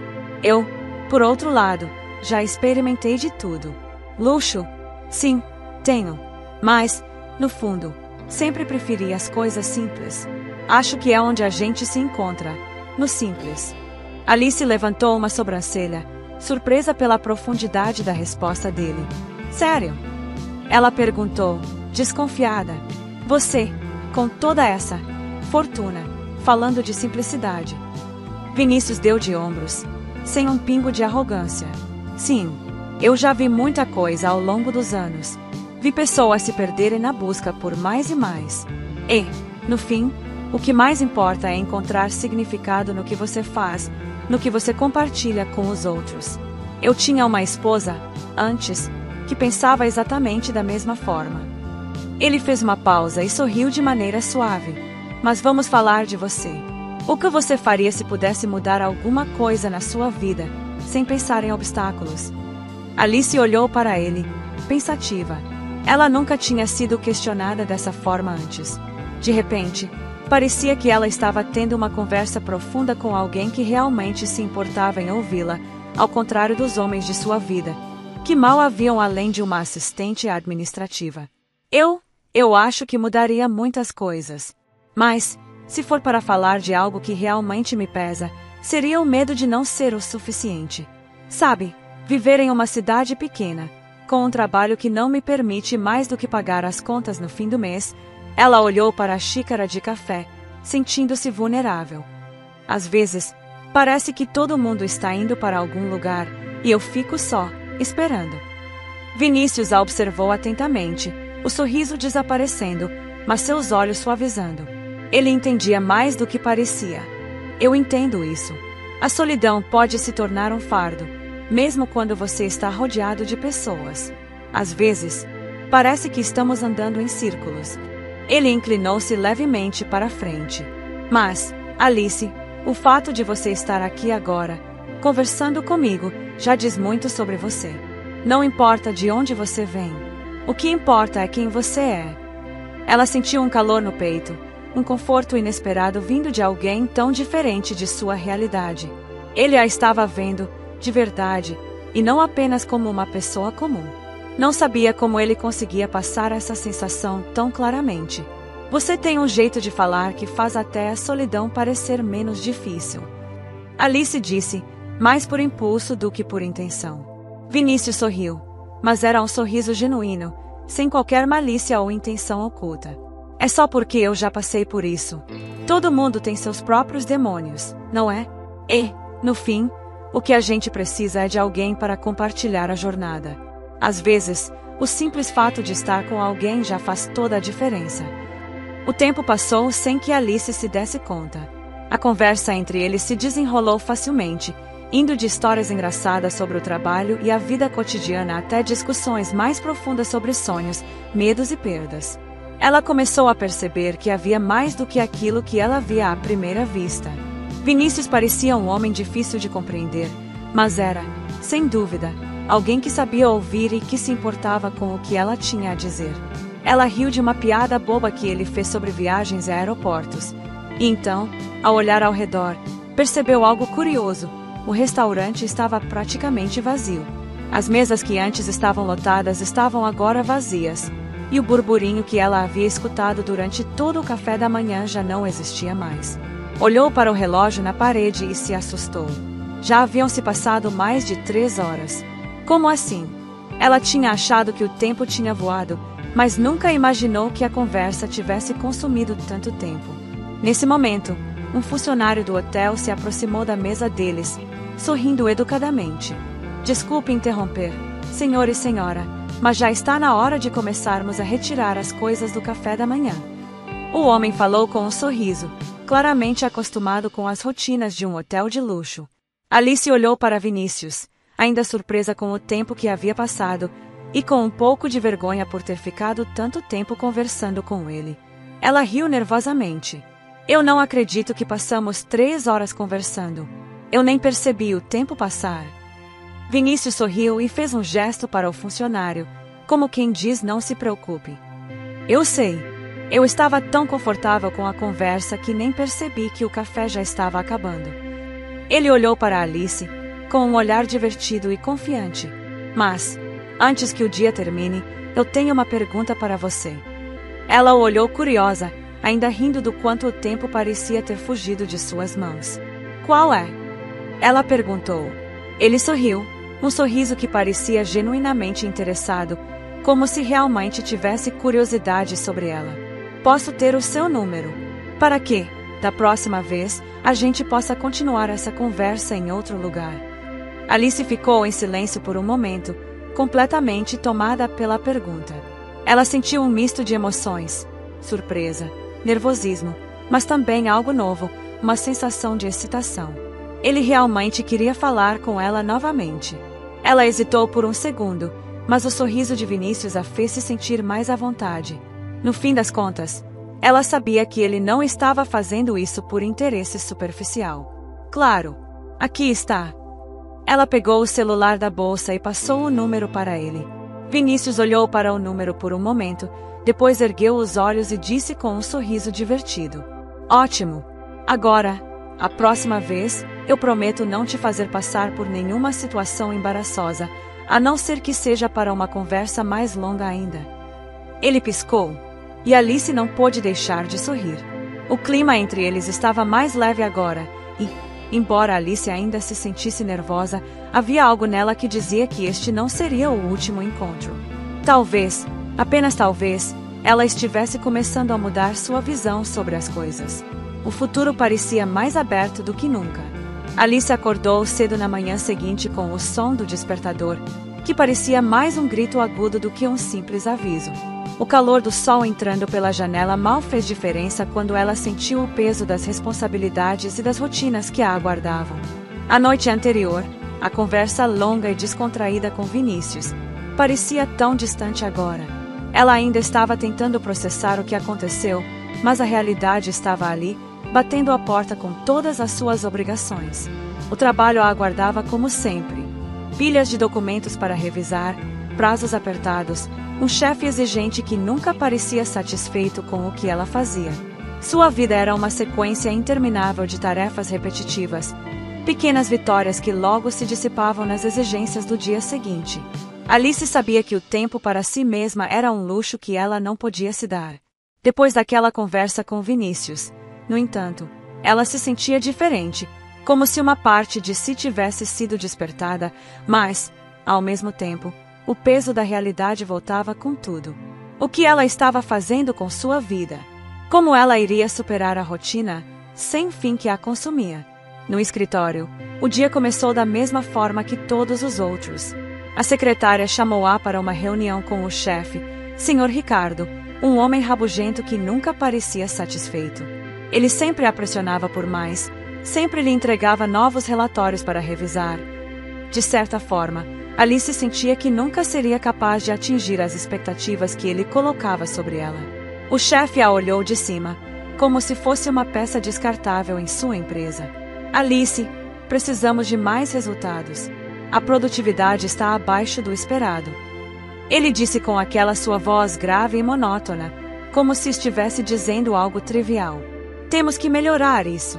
Eu, por outro lado, já experimentei de tudo. Luxo? Sim, tenho. Mas, no fundo, sempre preferi as coisas simples. Acho que é onde a gente se encontra, no simples. Alice levantou uma sobrancelha, surpresa pela profundidade da resposta dele. Sério? Ela perguntou, desconfiada. Você, com toda essa fortuna, falando de simplicidade. Vinícius deu de ombros, sem um pingo de arrogância. Sim, eu já vi muita coisa ao longo dos anos. Vi pessoas se perderem na busca por mais e mais. E, no fim, o que mais importa é encontrar significado no que você faz, no que você compartilha com os outros. Eu tinha uma esposa, antes, que pensava exatamente da mesma forma. Ele fez uma pausa e sorriu de maneira suave. Mas vamos falar de você. O que você faria se pudesse mudar alguma coisa na sua vida, sem pensar em obstáculos? Alice olhou para ele, pensativa. Ela nunca tinha sido questionada dessa forma antes. De repente, parecia que ela estava tendo uma conversa profunda com alguém que realmente se importava em ouvi-la, ao contrário dos homens de sua vida, que mal haviam além de uma assistente administrativa. Eu acho que mudaria muitas coisas. Mas, se for para falar de algo que realmente me pesa, seria o medo de não ser o suficiente. Sabe, viver em uma cidade pequena, com um trabalho que não me permite mais do que pagar as contas no fim do mês. Ela olhou para a xícara de café, sentindo-se vulnerável. Às vezes, parece que todo mundo está indo para algum lugar, e eu fico só, esperando. Vinícius a observou atentamente, o sorriso desaparecendo, mas seus olhos suavizando. Ele entendia mais do que parecia. Eu entendo isso. A solidão pode se tornar um fardo, mesmo quando você está rodeado de pessoas. Às vezes, parece que estamos andando em círculos. Ele inclinou-se levemente para frente. Mas, Alice, o fato de você estar aqui agora, conversando comigo, já diz muito sobre você. Não importa de onde você vem. O que importa é quem você é. Ela sentiu um calor no peito, um conforto inesperado vindo de alguém tão diferente de sua realidade. Ele a estava vendo, de verdade, e não apenas como uma pessoa comum. Não sabia como ele conseguia passar essa sensação tão claramente. Você tem um jeito de falar que faz até a solidão parecer menos difícil. Alice disse, mais por impulso do que por intenção. Vinícius sorriu, mas era um sorriso genuíno, sem qualquer malícia ou intenção oculta. É só porque eu já passei por isso. Todo mundo tem seus próprios demônios, não é? E, no fim, o que a gente precisa é de alguém para compartilhar a jornada. Às vezes, o simples fato de estar com alguém já faz toda a diferença. O tempo passou sem que Alice se desse conta. A conversa entre eles se desenrolou facilmente, indo de histórias engraçadas sobre o trabalho e a vida cotidiana até discussões mais profundas sobre sonhos, medos e perdas. Ela começou a perceber que havia mais do que aquilo que ela via à primeira vista. Vinícius parecia um homem difícil de compreender, mas era, sem dúvida, alguém que sabia ouvir e que se importava com o que ela tinha a dizer. Ela riu de uma piada boba que ele fez sobre viagens a aeroportos. E então, ao olhar ao redor, percebeu algo curioso. O restaurante estava praticamente vazio. As mesas que antes estavam lotadas estavam agora vazias. E o burburinho que ela havia escutado durante todo o café da manhã já não existia mais. Olhou para o relógio na parede e se assustou. Já haviam se passado mais de 3 horas. Como assim? Ela tinha achado que o tempo tinha voado, mas nunca imaginou que a conversa tivesse consumido tanto tempo. Nesse momento, um funcionário do hotel se aproximou da mesa deles, sorrindo educadamente. Desculpe interromper, senhor e senhora, mas já está na hora de começarmos a retirar as coisas do café da manhã. O homem falou com um sorriso, claramente acostumado com as rotinas de um hotel de luxo. Alice olhou para Vinícius, ainda surpresa com o tempo que havia passado, e com um pouco de vergonha por ter ficado tanto tempo conversando com ele. Ela riu nervosamente. Eu não acredito que passamos 3 horas conversando. Eu nem percebi o tempo passar. Vinícius sorriu e fez um gesto para o funcionário, como quem diz não se preocupe. Eu sei. Eu estava tão confortável com a conversa que nem percebi que o café já estava acabando. Ele olhou para Alice, com um olhar divertido e confiante. Mas, antes que o dia termine, eu tenho uma pergunta para você. Ela o olhou curiosa, ainda rindo do quanto o tempo parecia ter fugido de suas mãos. Qual é? Ela perguntou. Ele sorriu, um sorriso que parecia genuinamente interessado, como se realmente tivesse curiosidade sobre ela. Posso ter o seu número. Para que, da próxima vez, a gente possa continuar essa conversa em outro lugar. Alice ficou em silêncio por um momento, completamente tomada pela pergunta. Ela sentiu um misto de emoções, surpresa, nervosismo, mas também algo novo, uma sensação de excitação. Ele realmente queria falar com ela novamente. Ela hesitou por um segundo, mas o sorriso de Vinícius a fez se sentir mais à vontade. No fim das contas, ela sabia que ele não estava fazendo isso por interesse superficial. Claro, aqui está. Ela pegou o celular da bolsa e passou o número para ele. Vinícius olhou para o número por um momento, depois ergueu os olhos e disse com um sorriso divertido. Ótimo! Agora, a próxima vez, eu prometo não te fazer passar por nenhuma situação embaraçosa, a não ser que seja para uma conversa mais longa ainda. Ele piscou, e Alice não pôde deixar de sorrir. O clima entre eles estava mais leve agora, e, embora Alice ainda se sentisse nervosa, havia algo nela que dizia que este não seria o último encontro. Talvez, apenas talvez, ela estivesse começando a mudar sua visão sobre as coisas. O futuro parecia mais aberto do que nunca. Alice acordou cedo na manhã seguinte com o som do despertador, que parecia mais um grito agudo do que um simples aviso. O calor do sol entrando pela janela mal fez diferença quando ela sentiu o peso das responsabilidades e das rotinas que a aguardavam. A noite anterior, a conversa longa e descontraída com Vinícius parecia tão distante agora. Ela ainda estava tentando processar o que aconteceu, mas a realidade estava ali, batendo a porta com todas as suas obrigações. O trabalho a aguardava como sempre. Pilhas de documentos para revisar, prazos apertados, um chefe exigente que nunca parecia satisfeito com o que ela fazia. Sua vida era uma sequência interminável de tarefas repetitivas, pequenas vitórias que logo se dissipavam nas exigências do dia seguinte. Alice sabia que o tempo para si mesma era um luxo que ela não podia se dar. Depois daquela conversa com Vinícius, no entanto, ela se sentia diferente, como se uma parte de si tivesse sido despertada, mas, ao mesmo tempo, o peso da realidade voltava com tudo. O que ela estava fazendo com sua vida? Como ela iria superar a rotina sem fim que a consumia? No escritório, o dia começou da mesma forma que todos os outros. A secretária chamou-a para uma reunião com o chefe, Sr. Ricardo, um homem rabugento que nunca parecia satisfeito. Ele sempre a pressionava por mais, sempre lhe entregava novos relatórios para revisar. De certa forma, Alice sentia que nunca seria capaz de atingir as expectativas que ele colocava sobre ela. O chefe a olhou de cima, como se fosse uma peça descartável em sua empresa. Alice, precisamos de mais resultados. A produtividade está abaixo do esperado. Ele disse com aquela sua voz grave e monótona, como se estivesse dizendo algo trivial. Temos que melhorar isso.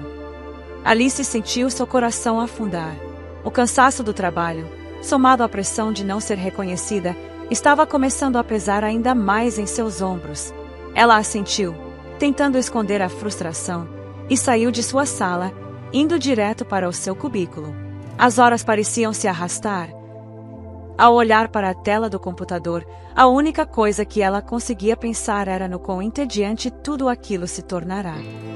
Alice sentiu seu coração afundar. O cansaço do trabalho, somado à pressão de não ser reconhecida, estava começando a pesar ainda mais em seus ombros. Ela assentiu, tentando esconder a frustração, e saiu de sua sala, indo direto para o seu cubículo. As horas pareciam se arrastar. Ao olhar para a tela do computador, a única coisa que ela conseguia pensar era no quão entediante tudo aquilo se tornará.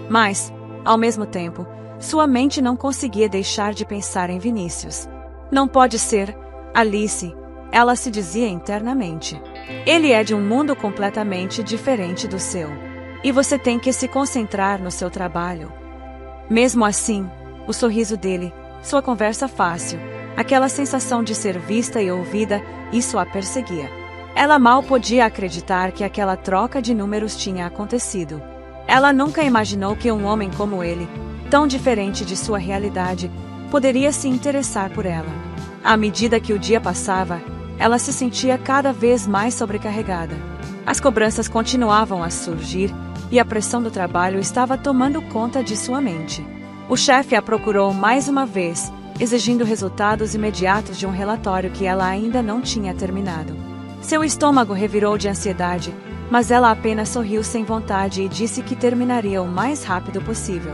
Mas, ao mesmo tempo, sua mente não conseguia deixar de pensar em Vinícius. Não pode ser, Alice, ela se dizia internamente. Ele é de um mundo completamente diferente do seu. E você tem que se concentrar no seu trabalho. Mesmo assim, o sorriso dele, sua conversa fácil, aquela sensação de ser vista e ouvida, isso a perseguia. Ela mal podia acreditar que aquela troca de números tinha acontecido. Ela nunca imaginou que um homem como ele, tão diferente de sua realidade, poderia se interessar por ela. À medida que o dia passava, ela se sentia cada vez mais sobrecarregada. As cobranças continuavam a surgir e a pressão do trabalho estava tomando conta de sua mente. O chefe a procurou mais uma vez, exigindo resultados imediatos de um relatório que ela ainda não tinha terminado. Seu estômago revirou de ansiedade, mas ela apenas sorriu sem vontade e disse que terminaria o mais rápido possível.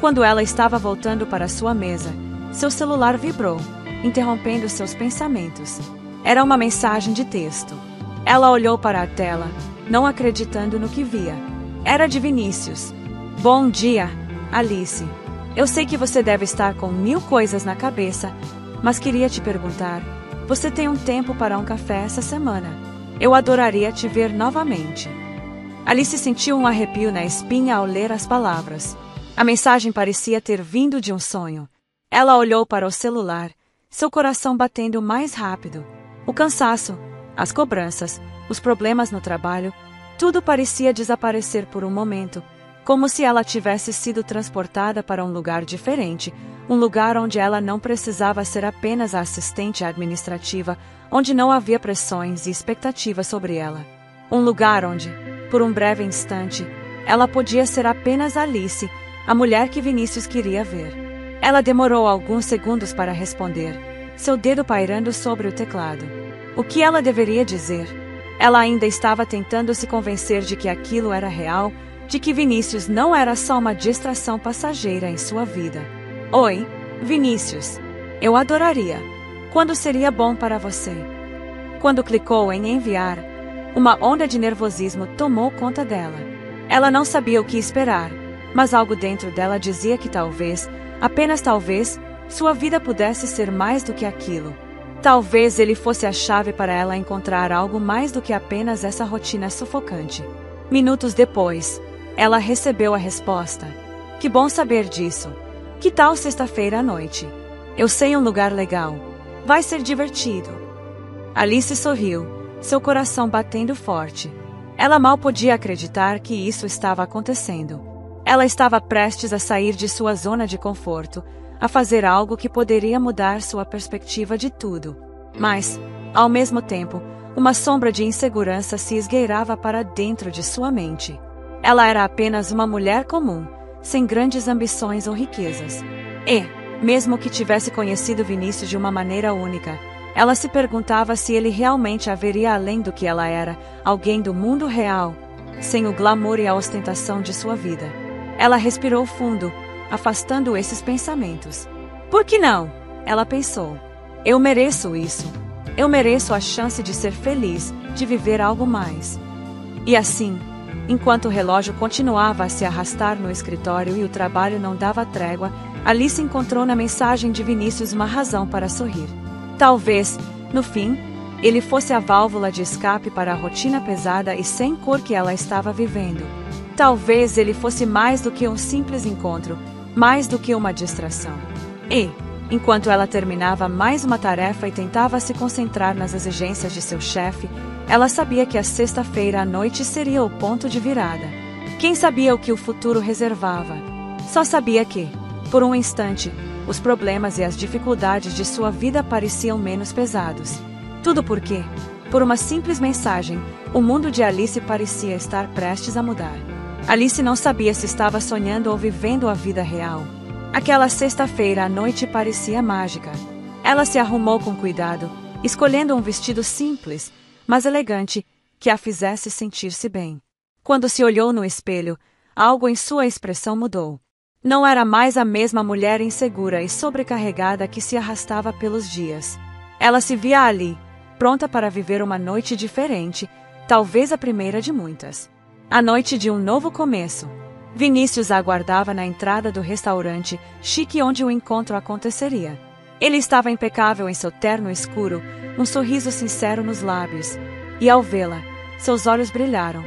Quando ela estava voltando para sua mesa, seu celular vibrou, interrompendo seus pensamentos. Era uma mensagem de texto. Ela olhou para a tela, não acreditando no que via. Era de Vinícius. Bom dia, Alice. Eu sei que você deve estar com 1000 coisas na cabeça, mas queria te perguntar, você tem um tempo para um café essa semana? Eu adoraria te ver novamente. Alice sentiu um arrepio na espinha ao ler as palavras. A mensagem parecia ter vindo de um sonho. Ela olhou para o celular, seu coração batendo mais rápido. O cansaço, as cobranças, os problemas no trabalho, tudo parecia desaparecer por um momento, como se ela tivesse sido transportada para um lugar diferente, um lugar onde ela não precisava ser apenas a assistente administrativa, onde não havia pressões e expectativas sobre ela. Um lugar onde, por um breve instante, ela podia ser apenas Alice, a mulher que Vinícius queria ver. Ela demorou alguns segundos para responder, seu dedo pairando sobre o teclado. O que ela deveria dizer? Ela ainda estava tentando se convencer de que aquilo era real, de que Vinícius não era só uma distração passageira em sua vida. Oi, Vinícius. Eu adoraria. Quando seria bom para você? Quando clicou em enviar, uma onda de nervosismo tomou conta dela. Ela não sabia o que esperar, mas algo dentro dela dizia que talvez, apenas talvez, sua vida pudesse ser mais do que aquilo. Talvez ele fosse a chave para ela encontrar algo mais do que apenas essa rotina sufocante. Minutos depois, ela recebeu a resposta. Que bom saber disso. Que tal sexta-feira à noite? Eu sei um lugar legal. Vai ser divertido. Alice sorriu, seu coração batendo forte. Ela mal podia acreditar que isso estava acontecendo. Ela estava prestes a sair de sua zona de conforto, a fazer algo que poderia mudar sua perspectiva de tudo. Mas, ao mesmo tempo, uma sombra de insegurança se esgueirava para dentro de sua mente. Ela era apenas uma mulher comum, sem grandes ambições ou riquezas. E, mesmo que tivesse conhecido Vinícius de uma maneira única, ela se perguntava se ele realmente haveria além do que ela era, alguém do mundo real, sem o glamour e a ostentação de sua vida. Ela respirou fundo, afastando esses pensamentos. Por que não? Ela pensou. Eu mereço isso. Eu mereço a chance de ser feliz, de viver algo mais. E assim, enquanto o relógio continuava a se arrastar no escritório e o trabalho não dava trégua, Alice encontrou na mensagem de Vinícius uma razão para sorrir. Talvez, no fim, ele fosse a válvula de escape para a rotina pesada e sem cor que ela estava vivendo. Talvez ele fosse mais do que um simples encontro, mais do que uma distração. E, enquanto ela terminava mais uma tarefa e tentava se concentrar nas exigências de seu chefe, ela sabia que a sexta-feira à noite seria o ponto de virada. Quem sabia o que o futuro reservava? Só sabia que, por um instante, os problemas e as dificuldades de sua vida pareciam menos pesados. Tudo porque, por uma simples mensagem, o mundo de Alice parecia estar prestes a mudar. Alice não sabia se estava sonhando ou vivendo a vida real. Aquela sexta-feira à noite parecia mágica. Ela se arrumou com cuidado, escolhendo um vestido simples, mas elegante, que a fizesse sentir-se bem. Quando se olhou no espelho, algo em sua expressão mudou. Não era mais a mesma mulher insegura e sobrecarregada que se arrastava pelos dias. Ela se via ali, pronta para viver uma noite diferente, talvez a primeira de muitas. A noite de um novo começo. Vinícius a aguardava na entrada do restaurante chique onde o encontro aconteceria. Ele estava impecável em seu terno escuro, um sorriso sincero nos lábios, e ao vê-la, seus olhos brilharam,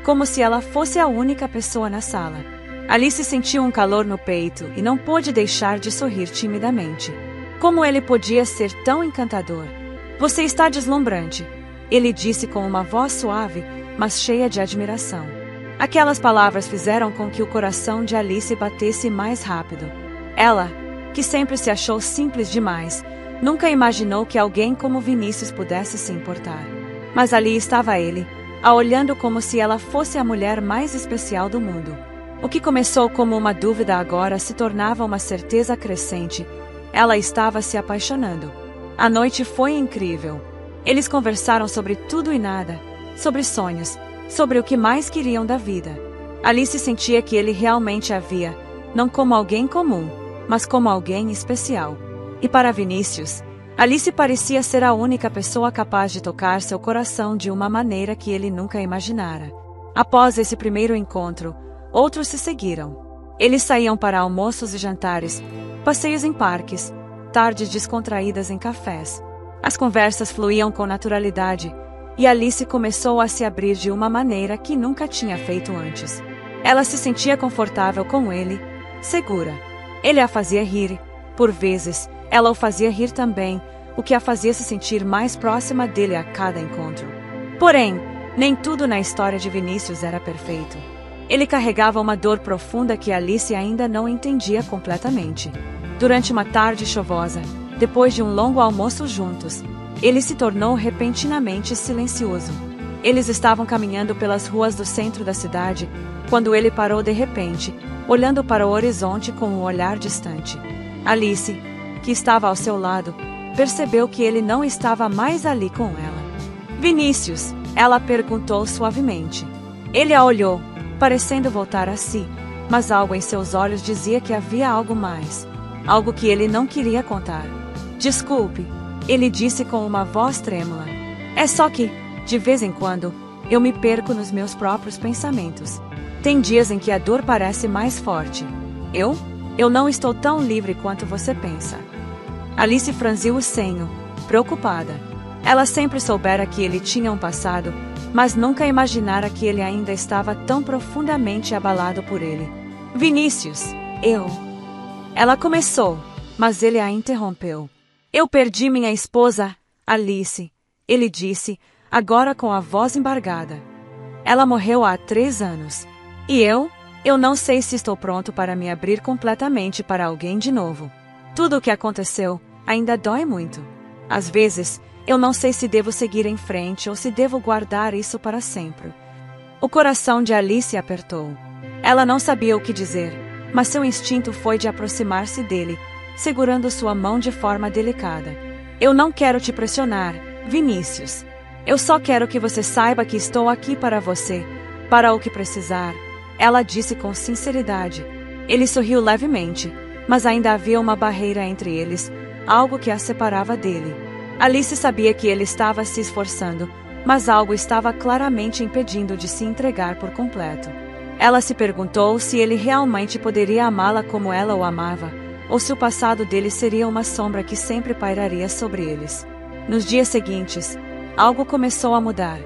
como se ela fosse a única pessoa na sala. Alice sentiu um calor no peito e não pôde deixar de sorrir timidamente. Como ele podia ser tão encantador? Você está deslumbrante, ele disse com uma voz suave, mas cheia de admiração. Aquelas palavras fizeram com que o coração de Alice batesse mais rápido. Ela, que sempre se achou simples demais, nunca imaginou que alguém como Vinícius pudesse se importar. Mas ali estava ele, a olhando como se ela fosse a mulher mais especial do mundo. O que começou como uma dúvida agora se tornava uma certeza crescente. Ela estava se apaixonando. A noite foi incrível. Eles conversaram sobre tudo e nada, sobre sonhos, sobre o que mais queriam da vida. Alice sentia que ele realmente a via, não como alguém comum, mas como alguém especial. E para Vinícius, Alice parecia ser a única pessoa capaz de tocar seu coração de uma maneira que ele nunca imaginara. Após esse primeiro encontro, outros se seguiram. Eles saíam para almoços e jantares, passeios em parques, tardes descontraídas em cafés. As conversas fluíam com naturalidade, e Alice começou a se abrir de uma maneira que nunca tinha feito antes. Ela se sentia confortável com ele, segura. Ele a fazia rir. Por vezes, ela o fazia rir também, o que a fazia se sentir mais próxima dele a cada encontro. Porém, nem tudo na história de Vinícius era perfeito. Ele carregava uma dor profunda que Alice ainda não entendia completamente. Durante uma tarde chuvosa, depois de um longo almoço juntos, ele se tornou repentinamente silencioso. Eles estavam caminhando pelas ruas do centro da cidade, quando ele parou de repente, olhando para o horizonte com um olhar distante. Alice, que estava ao seu lado, percebeu que ele não estava mais ali com ela. Vinícius, ela perguntou suavemente. Ele a olhou, parecendo voltar a si, mas algo em seus olhos dizia que havia algo mais, algo que ele não queria contar. Desculpe, ele disse com uma voz trêmula. É só que, de vez em quando, eu me perco nos meus próprios pensamentos. Tem dias em que a dor parece mais forte. Eu não estou tão livre quanto você pensa. Alice franziu o senho, preocupada. Ela sempre soubera que ele tinha um passado, mas nunca imaginara que ele ainda estava tão profundamente abalado por ele. Vinícius, Ela começou, mas ele a interrompeu. Eu perdi minha esposa, Alice, ele disse, agora com a voz embargada. Ela morreu há 3 anos. E eu não sei se estou pronto para me abrir completamente para alguém de novo. Tudo o que aconteceu ainda dói muito. Às vezes, eu não sei se devo seguir em frente ou se devo guardar isso para sempre. O coração de Alice apertou. Ela não sabia o que dizer, mas seu instinto foi de aproximar-se dele, segurando sua mão de forma delicada. Eu não quero te pressionar, Vinícius. Eu só quero que você saiba que estou aqui para você, para o que precisar. Ela disse com sinceridade. Ele sorriu levemente, mas ainda havia uma barreira entre eles, algo que a separava dele. Alice sabia que ele estava se esforçando, mas algo estava claramente impedindo de se entregar por completo. Ela se perguntou se ele realmente poderia amá-la como ela o amava, ou se o passado dele seria uma sombra que sempre pairaria sobre eles. Nos dias seguintes, algo começou a mudar.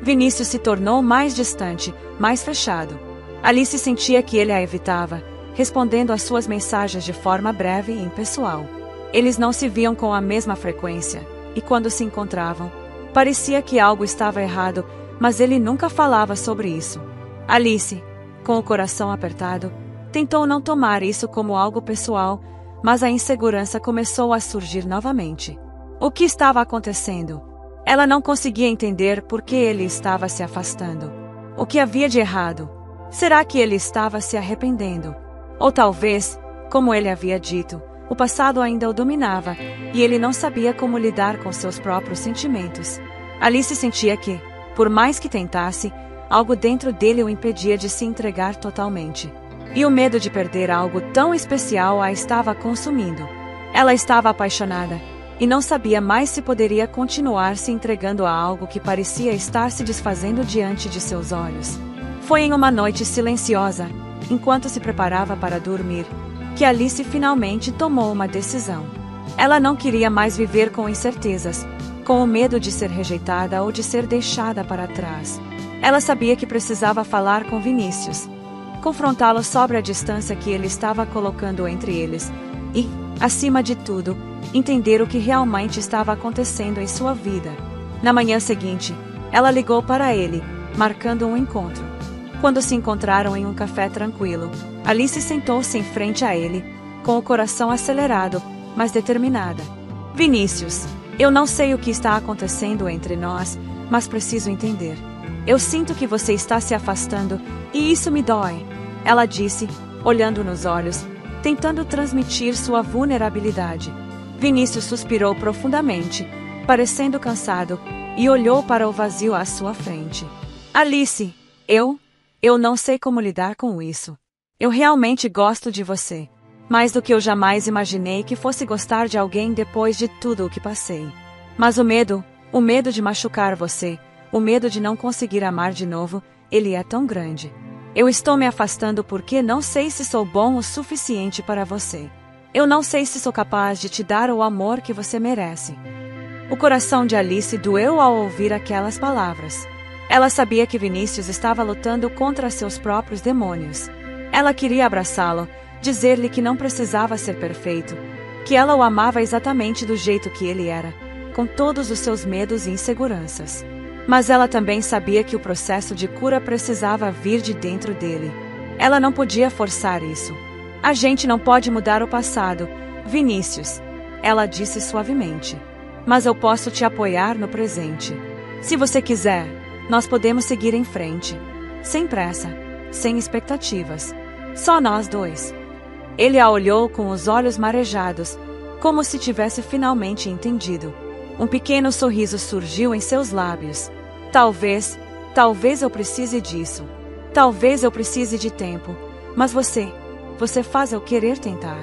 Vinícius se tornou mais distante, mais fechado. Alice sentia que ele a evitava, respondendo às suas mensagens de forma breve e impessoal. Eles não se viam com a mesma frequência, e quando se encontravam, parecia que algo estava errado, mas ele nunca falava sobre isso. Alice, com o coração apertado, tentou não tomar isso como algo pessoal, mas a insegurança começou a surgir novamente. O que estava acontecendo? Ela não conseguia entender por que ele estava se afastando. O que havia de errado? Será que ele estava se arrependendo? Ou talvez, como ele havia dito, o passado ainda o dominava, e ele não sabia como lidar com seus próprios sentimentos. Alice sentia que, por mais que tentasse, algo dentro dele o impedia de se entregar totalmente. E o medo de perder algo tão especial a estava consumindo. Ela estava apaixonada, e não sabia mais se poderia continuar se entregando a algo que parecia estar se desfazendo diante de seus olhos. Foi em uma noite silenciosa, enquanto se preparava para dormir, que Alice finalmente tomou uma decisão. Ela não queria mais viver com incertezas, com o medo de ser rejeitada ou de ser deixada para trás. Ela sabia que precisava falar com Vinícius. confrontá-lo sobre a distância que ele estava colocando entre eles e, acima de tudo, entender o que realmente estava acontecendo em sua vida. Na manhã seguinte, ela ligou para ele, marcando um encontro. Quando se encontraram em um café tranquilo, Alice sentou-se em frente a ele, com o coração acelerado, mas determinada. Vinícius, eu não sei o que está acontecendo entre nós, mas preciso entender. Eu sinto que você está se afastando, e isso me dói, ela disse, olhando nos olhos, tentando transmitir sua vulnerabilidade. Vinícius suspirou profundamente, parecendo cansado, e olhou para o vazio à sua frente. Alice, eu não sei como lidar com isso. Eu realmente gosto de você. Mais do que eu jamais imaginei que fosse gostar de alguém depois de tudo o que passei. Mas o medo de machucar você, o medo de não conseguir amar de novo, ele é tão grande. Eu estou me afastando porque não sei se sou bom o suficiente para você. Eu não sei se sou capaz de te dar o amor que você merece. O coração de Alice doeu ao ouvir aquelas palavras. Ela sabia que Vinícius estava lutando contra seus próprios demônios. Ela queria abraçá-lo, dizer-lhe que não precisava ser perfeito, que ela o amava exatamente do jeito que ele era, com todos os seus medos e inseguranças. Mas ela também sabia que o processo de cura precisava vir de dentro dele. Ela não podia forçar isso. A gente não pode mudar o passado, Vinícius, ela disse suavemente. Mas eu posso te apoiar no presente. Se você quiser, nós podemos seguir em frente. Sem pressa, sem expectativas. Só nós dois. Ele a olhou com os olhos marejados, como se tivesse finalmente entendido. Um pequeno sorriso surgiu em seus lábios. Talvez eu precise disso. Talvez eu precise de tempo. Mas você faz eu querer tentar.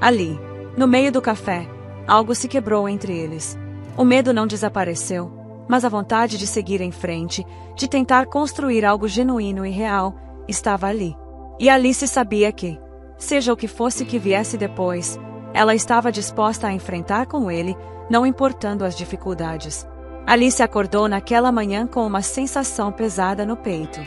Ali, no meio do café, algo se quebrou entre eles. O medo não desapareceu, mas a vontade de seguir em frente, de tentar construir algo genuíno e real, estava ali. E Alice sabia que, seja o que fosse que viesse depois, ela estava disposta a enfrentar com ele, não importando as dificuldades. Alice acordou naquela manhã com uma sensação pesada no peito.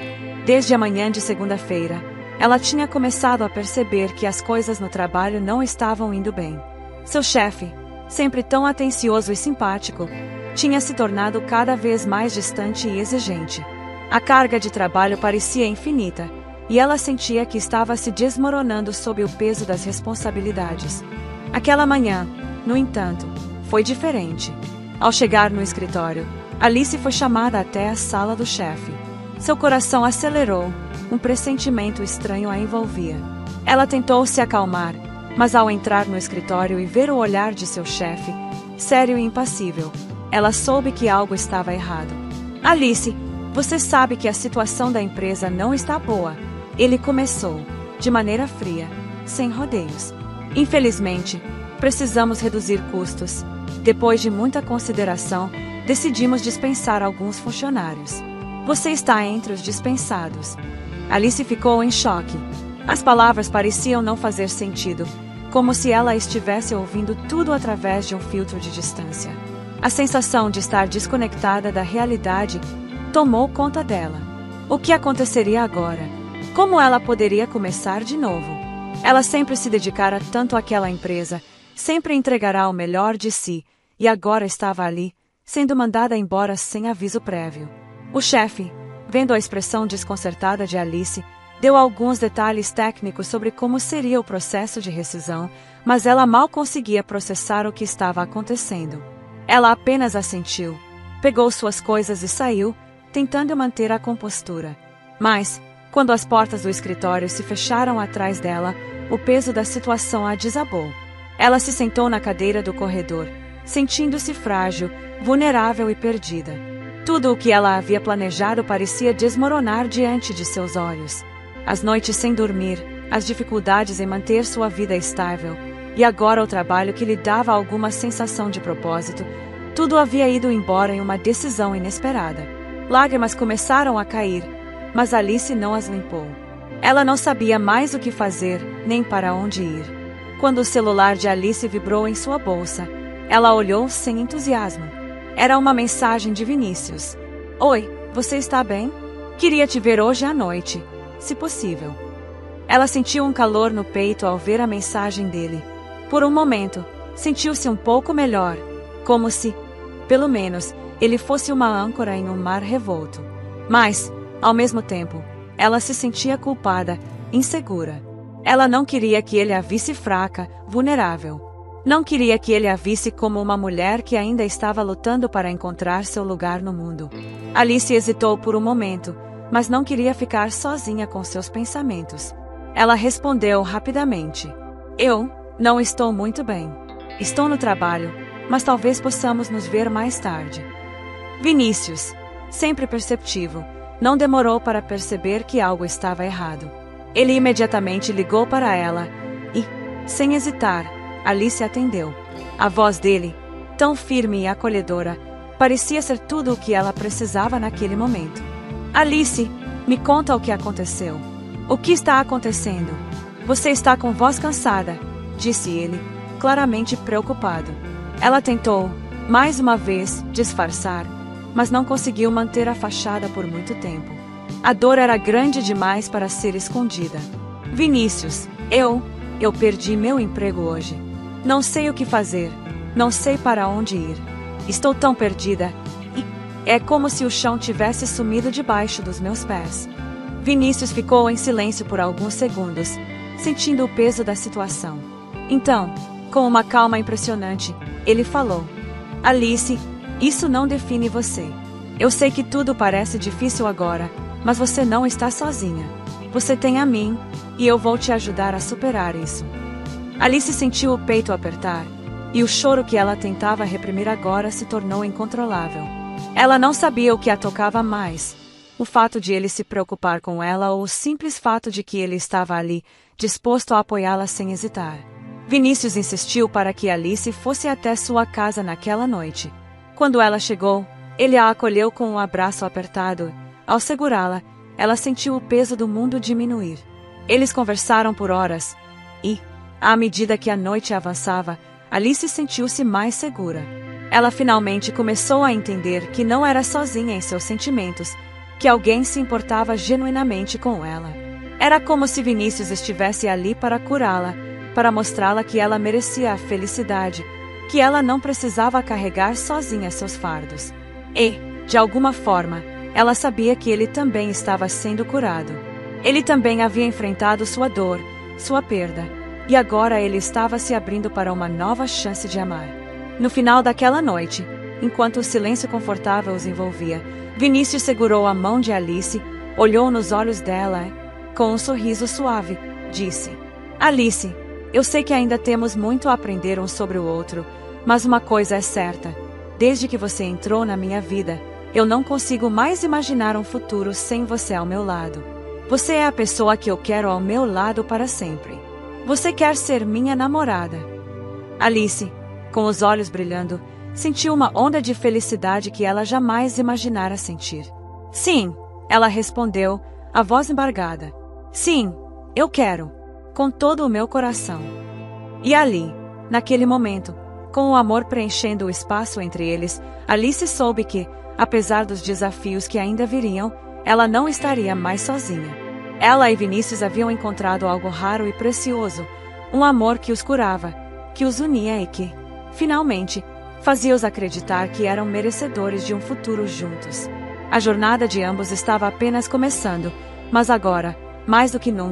Desde a manhã de segunda-feira, ela tinha começado a perceber que as coisas no trabalho não estavam indo bem. Seu chefe, sempre tão atencioso e simpático, tinha se tornado cada vez mais distante e exigente. A carga de trabalho parecia infinita, e ela sentia que estava se desmoronando sob o peso das responsabilidades. Aquela manhã, no entanto, foi diferente. Ao chegar no escritório, Alice foi chamada até a sala do chefe. Seu coração acelerou, um pressentimento estranho a envolvia. Ela tentou se acalmar, mas ao entrar no escritório e ver o olhar de seu chefe, sério e impassível, ela soube que algo estava errado. Alice, você sabe que a situação da empresa não está boa. Ele começou, de maneira fria, sem rodeios. Infelizmente, precisamos reduzir custos. Depois de muita consideração, decidimos dispensar alguns funcionários. Você está entre os dispensados. Alice ficou em choque. As palavras pareciam não fazer sentido, como se ela estivesse ouvindo tudo através de um filtro de distância. A sensação de estar desconectada da realidade tomou conta dela. O que aconteceria agora? Como ela poderia começar de novo? Ela sempre se dedicara tanto àquela empresa, sempre entregará o melhor de si, e agora estava ali, sendo mandada embora sem aviso prévio. O chefe, vendo a expressão desconcertada de Alice, deu alguns detalhes técnicos sobre como seria o processo de rescisão, mas ela mal conseguia processar o que estava acontecendo. Ela apenas assentiu, pegou suas coisas e saiu, tentando manter a compostura. Mas, quando as portas do escritório se fecharam atrás dela, o peso da situação a desabou. Ela se sentou na cadeira do corredor, sentindo-se frágil, vulnerável e perdida. Tudo o que ela havia planejado parecia desmoronar diante de seus olhos. As noites sem dormir, as dificuldades em manter sua vida estável, e agora o trabalho que lhe dava alguma sensação de propósito, tudo havia ido embora em uma decisão inesperada. Lágrimas começaram a cair, mas Alice não as limpou. Ela não sabia mais o que fazer, nem para onde ir. Quando o celular de Alice vibrou em sua bolsa, ela olhou sem entusiasmo. Era uma mensagem de Vinícius. Oi, você está bem? Queria te ver hoje à noite. se possível. Ela sentiu um calor no peito ao ver a mensagem dele. Por um momento, sentiu-se um pouco melhor, como se, pelo menos, ele fosse uma âncora em um mar revolto. Mas, ao mesmo tempo, ela se sentia culpada, insegura. Ela não queria que ele a visse fraca, vulnerável. Não queria que ele a visse como uma mulher que ainda estava lutando para encontrar seu lugar no mundo. Alice hesitou por um momento, mas não queria ficar sozinha com seus pensamentos. Ela respondeu rapidamente: "Eu não estou muito bem. Estou no trabalho, mas talvez possamos nos ver mais tarde." Vinícius, sempre perceptivo, não demorou para perceber que algo estava errado. Ele imediatamente ligou para ela e, sem hesitar, Alice atendeu. A voz dele, tão firme e acolhedora, parecia ser tudo o que ela precisava naquele momento. "Alice, me conta o que aconteceu. O que está acontecendo? Você está com voz cansada", disse ele, claramente preocupado. Ela tentou, mais uma vez, disfarçar, mas não conseguiu manter a fachada por muito tempo. A dor era grande demais para ser escondida. "Vinícius, eu perdi meu emprego hoje. Não sei o que fazer, não sei para onde ir. Estou tão perdida e é como se o chão tivesse sumido debaixo dos meus pés." Vinícius ficou em silêncio por alguns segundos, sentindo o peso da situação. Então, com uma calma impressionante, ele falou: "Alice, isso não define você. Eu sei que tudo parece difícil agora, mas você não está sozinha. Você tem a mim, e eu vou te ajudar a superar isso." Alice sentiu o peito apertar, e o choro que ela tentava reprimir agora se tornou incontrolável. Ela não sabia o que a tocava mais: o fato de ele se preocupar com ela ou o simples fato de que ele estava ali, disposto a apoiá-la sem hesitar. Vinícius insistiu para que Alice fosse até sua casa naquela noite. Quando ela chegou, ele a acolheu com um abraço apertado. Ao segurá-la, ela sentiu o peso do mundo diminuir. Eles conversaram por horas e, à medida que a noite avançava, Alice sentiu-se mais segura. Ela finalmente começou a entender que não era sozinha em seus sentimentos, que alguém se importava genuinamente com ela. Era como se Vinícius estivesse ali para curá-la, para mostrá-la que ela merecia a felicidade, que ela não precisava carregar sozinha seus fardos. E, de alguma forma, ela sabia que ele também estava sendo curado. Ele também havia enfrentado sua dor, sua perda, e agora ele estava se abrindo para uma nova chance de amar. No final daquela noite, enquanto o silêncio confortável os envolvia, Vinícius segurou a mão de Alice, olhou nos olhos dela e, com um sorriso suave, disse: "Alice, eu sei que ainda temos muito a aprender um sobre o outro, mas uma coisa é certa: desde que você entrou na minha vida, eu não consigo mais imaginar um futuro sem você ao meu lado. Você é a pessoa que eu quero ao meu lado para sempre. Você quer ser minha namorada." Alice, com os olhos brilhando, sentiu uma onda de felicidade que ela jamais imaginara sentir. "Sim," ela respondeu, a voz embargada. "Sim, eu quero, com todo o meu coração." E ali, naquele momento, com o amor preenchendo o espaço entre eles, Alice soube que, apesar dos desafios que ainda viriam, ela não estaria mais sozinha. Ela e Vinícius haviam encontrado algo raro e precioso, um amor que os curava, que os unia e que, finalmente, fazia-os acreditar que eram merecedores de um futuro juntos. A jornada de ambos estava apenas começando, mas agora, mais do que nunca,